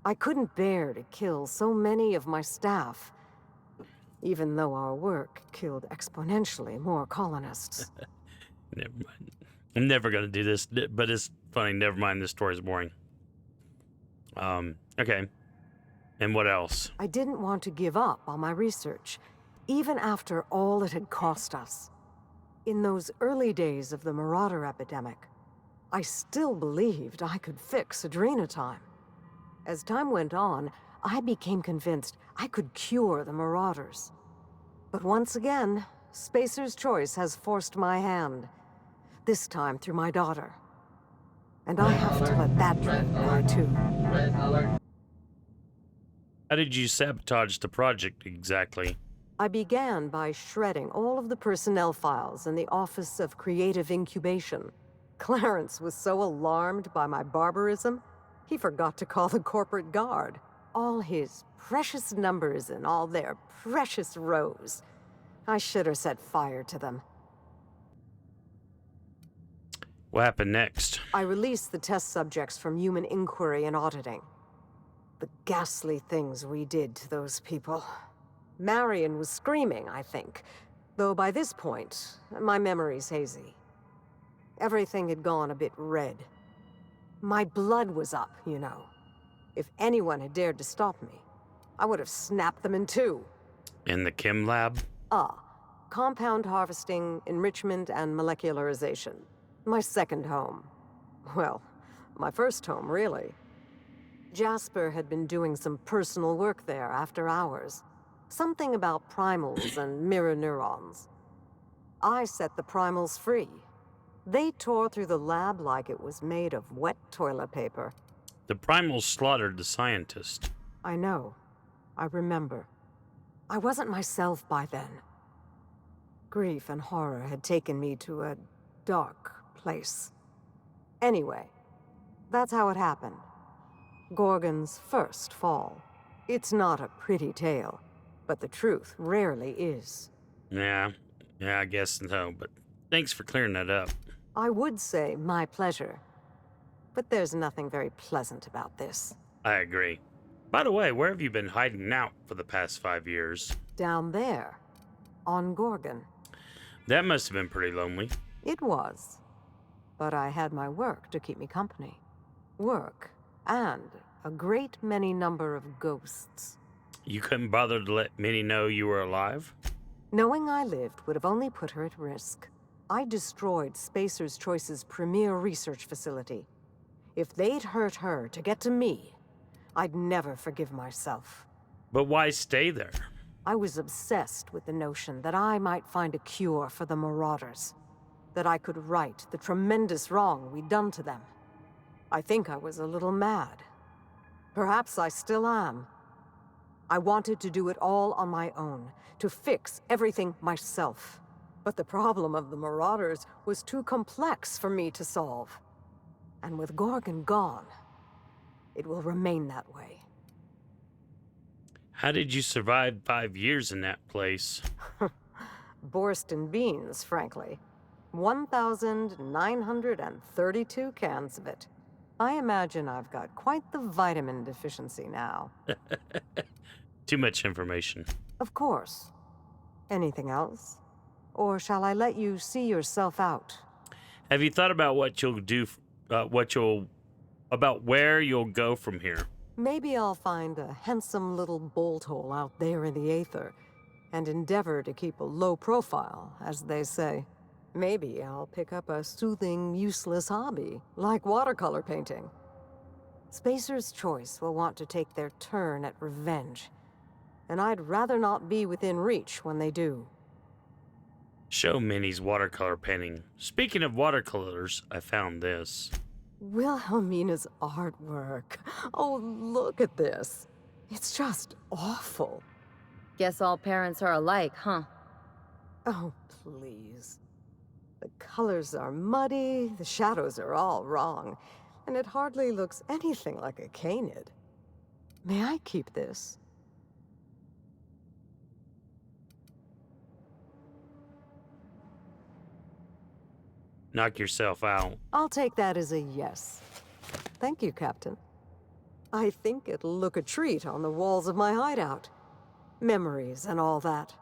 I couldn't bear to kill so many of my staff, even though our work killed exponentially more colonists. Never mind. I'm never going to do this, but it's funny. Never mind, this story's boring. Okay. And what else? I didn't want to give up on my research, even after all it had cost us. In those early days of the Marauder epidemic, I still believed I could fix Adrenatime. As time went on, I became convinced I could cure the Marauders. But once again, Spacer's Choice has forced my hand. This time through my daughter. And I have to let that dream die too. How did you sabotage the project exactly? I began by shredding all of the personnel files in the Office of Creative Incubation. Clarence was so alarmed by my barbarism, he forgot to call the corporate guard. All his precious numbers and all their precious rows. I should have set fire to them. What happened next? I released the test subjects from human inquiry and auditing. The ghastly things we did to those people. Marion was screaming, I think. Though by this point, my memory's hazy. Everything had gone a bit red. My blood was up, you know. If anyone had dared to stop me, I would have snapped them in 2. In the chem lab? Compound harvesting, enrichment, and molecularization. My second home. Well, my first home, really. Jasper had been doing some personal work there after hours. Something about primals and mirror neurons. I set the primals free. They tore through the lab like it was made of wet toilet paper. The primals slaughtered the scientist. I know. I remember. I wasn't myself by then. Grief and horror had taken me to a dark place. Anyway, that's how it happened. Gorgon's first fall. It's not a pretty tale, but the truth rarely is. Yeah, I guess so, but thanks for clearing that up. I would say my pleasure, but there's nothing very pleasant about this. I agree. By the way, where have you been hiding out for the past 5 years? Down there, on Gorgon. That must have been pretty lonely. It was. But I had my work to keep me company. Work, and a great many number of ghosts. You couldn't bother to let Minnie know you were alive? Knowing I lived would have only put her at risk. I destroyed Spacer's Choice's premier research facility. If they'd hurt her to get to me, I'd never forgive myself. But why stay there? I was obsessed with the notion that I might find a cure for the Marauders. That I could right the tremendous wrong we'd done to them. I think I was a little mad. Perhaps I still am. I wanted to do it all on my own, to fix everything myself. But the problem of the Marauders was too complex for me to solve. And with Gorgon gone, it will remain that way. How did you survive 5 years in that place? Borscht and beans, frankly. 1,932 cans of it. I imagine I've got quite the vitamin deficiency now. Too much information. Of course. Anything else? Or shall I let you see yourself out? Have you thought about what you'll do, about where you'll go from here? Maybe I'll find a handsome little bolt hole out there in the aether, and endeavor to keep a low profile, as they say. Maybe I'll pick up a soothing, useless hobby, like watercolor painting. Spacer's Choice will want to take their turn at revenge, and I'd rather not be within reach when they do. Show Minnie's watercolor painting. Speaking of watercolors, I found this. Wilhelmina's artwork. Oh, look at this. It's just awful. Guess all parents are alike, huh? Oh, please. The colors are muddy, the shadows are all wrong, and it hardly looks anything like a canid. May I keep this? Knock yourself out. I'll take that as a yes. Thank you, Captain. I think it'll look a treat on the walls of my hideout. Memories and all that.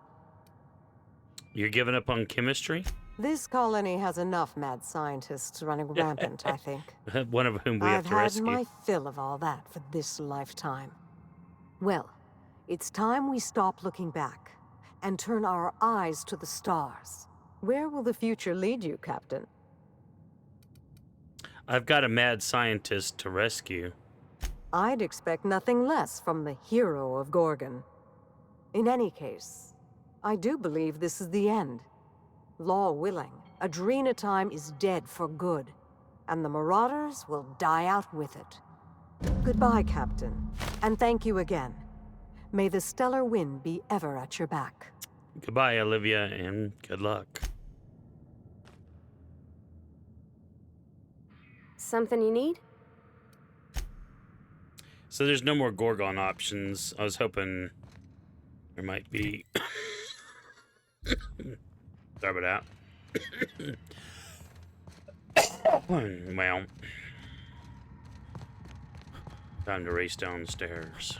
You're giving up on chemistry? This colony has enough mad scientists running rampant, I think. One of whom we have to rescue. I've had my fill of all that for this lifetime. Well, it's time we stop looking back and turn our eyes to the stars. Where will the future lead you, Captain? I've got a mad scientist to rescue. I'd expect nothing less from the hero of Gorgon. In any case, I do believe this is the end. Law willing, Adrena time is dead for good, and the Marauders will die out with it. Goodbye, Captain, and thank you again. May the stellar wind be ever at your back. Goodbye, Olivia, and good luck. Something you need? So there's no more Gorgon options. I was hoping there might be. Sorry about that. Well, time to race downstairs.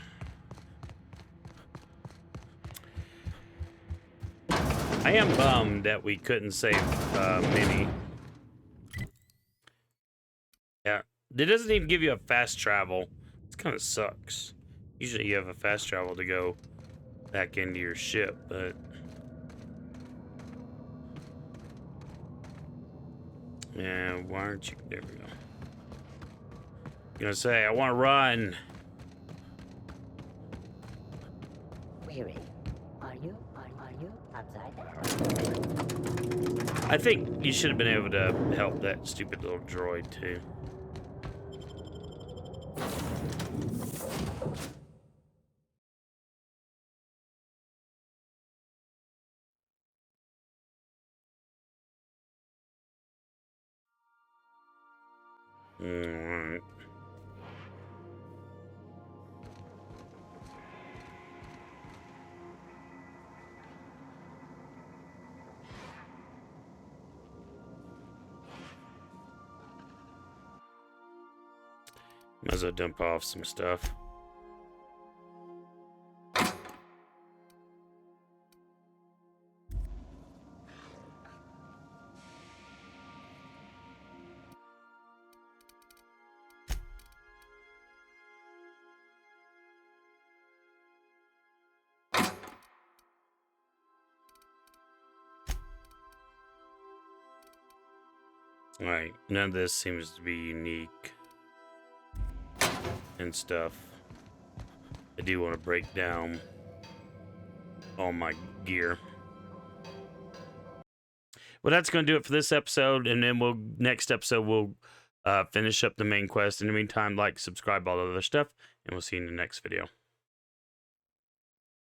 I am bummed that we couldn't save Minnie. Yeah, it doesn't even give you a fast travel. It kind of sucks. Usually you have a fast travel to go back into your ship, but yeah, why aren't you? There we go. Gonna say I want to run. Weary, are you outside? I think you should have been able to help that stupid little droid too. Alright. Might as well dump off some stuff. Alright, none of this seems to be unique and stuff. I do want to break down all my gear. Well, that's going to do it for this episode, and then next episode we'll finish up the main quest. In the meantime, like, subscribe, all the other stuff, and we'll see you in the next video.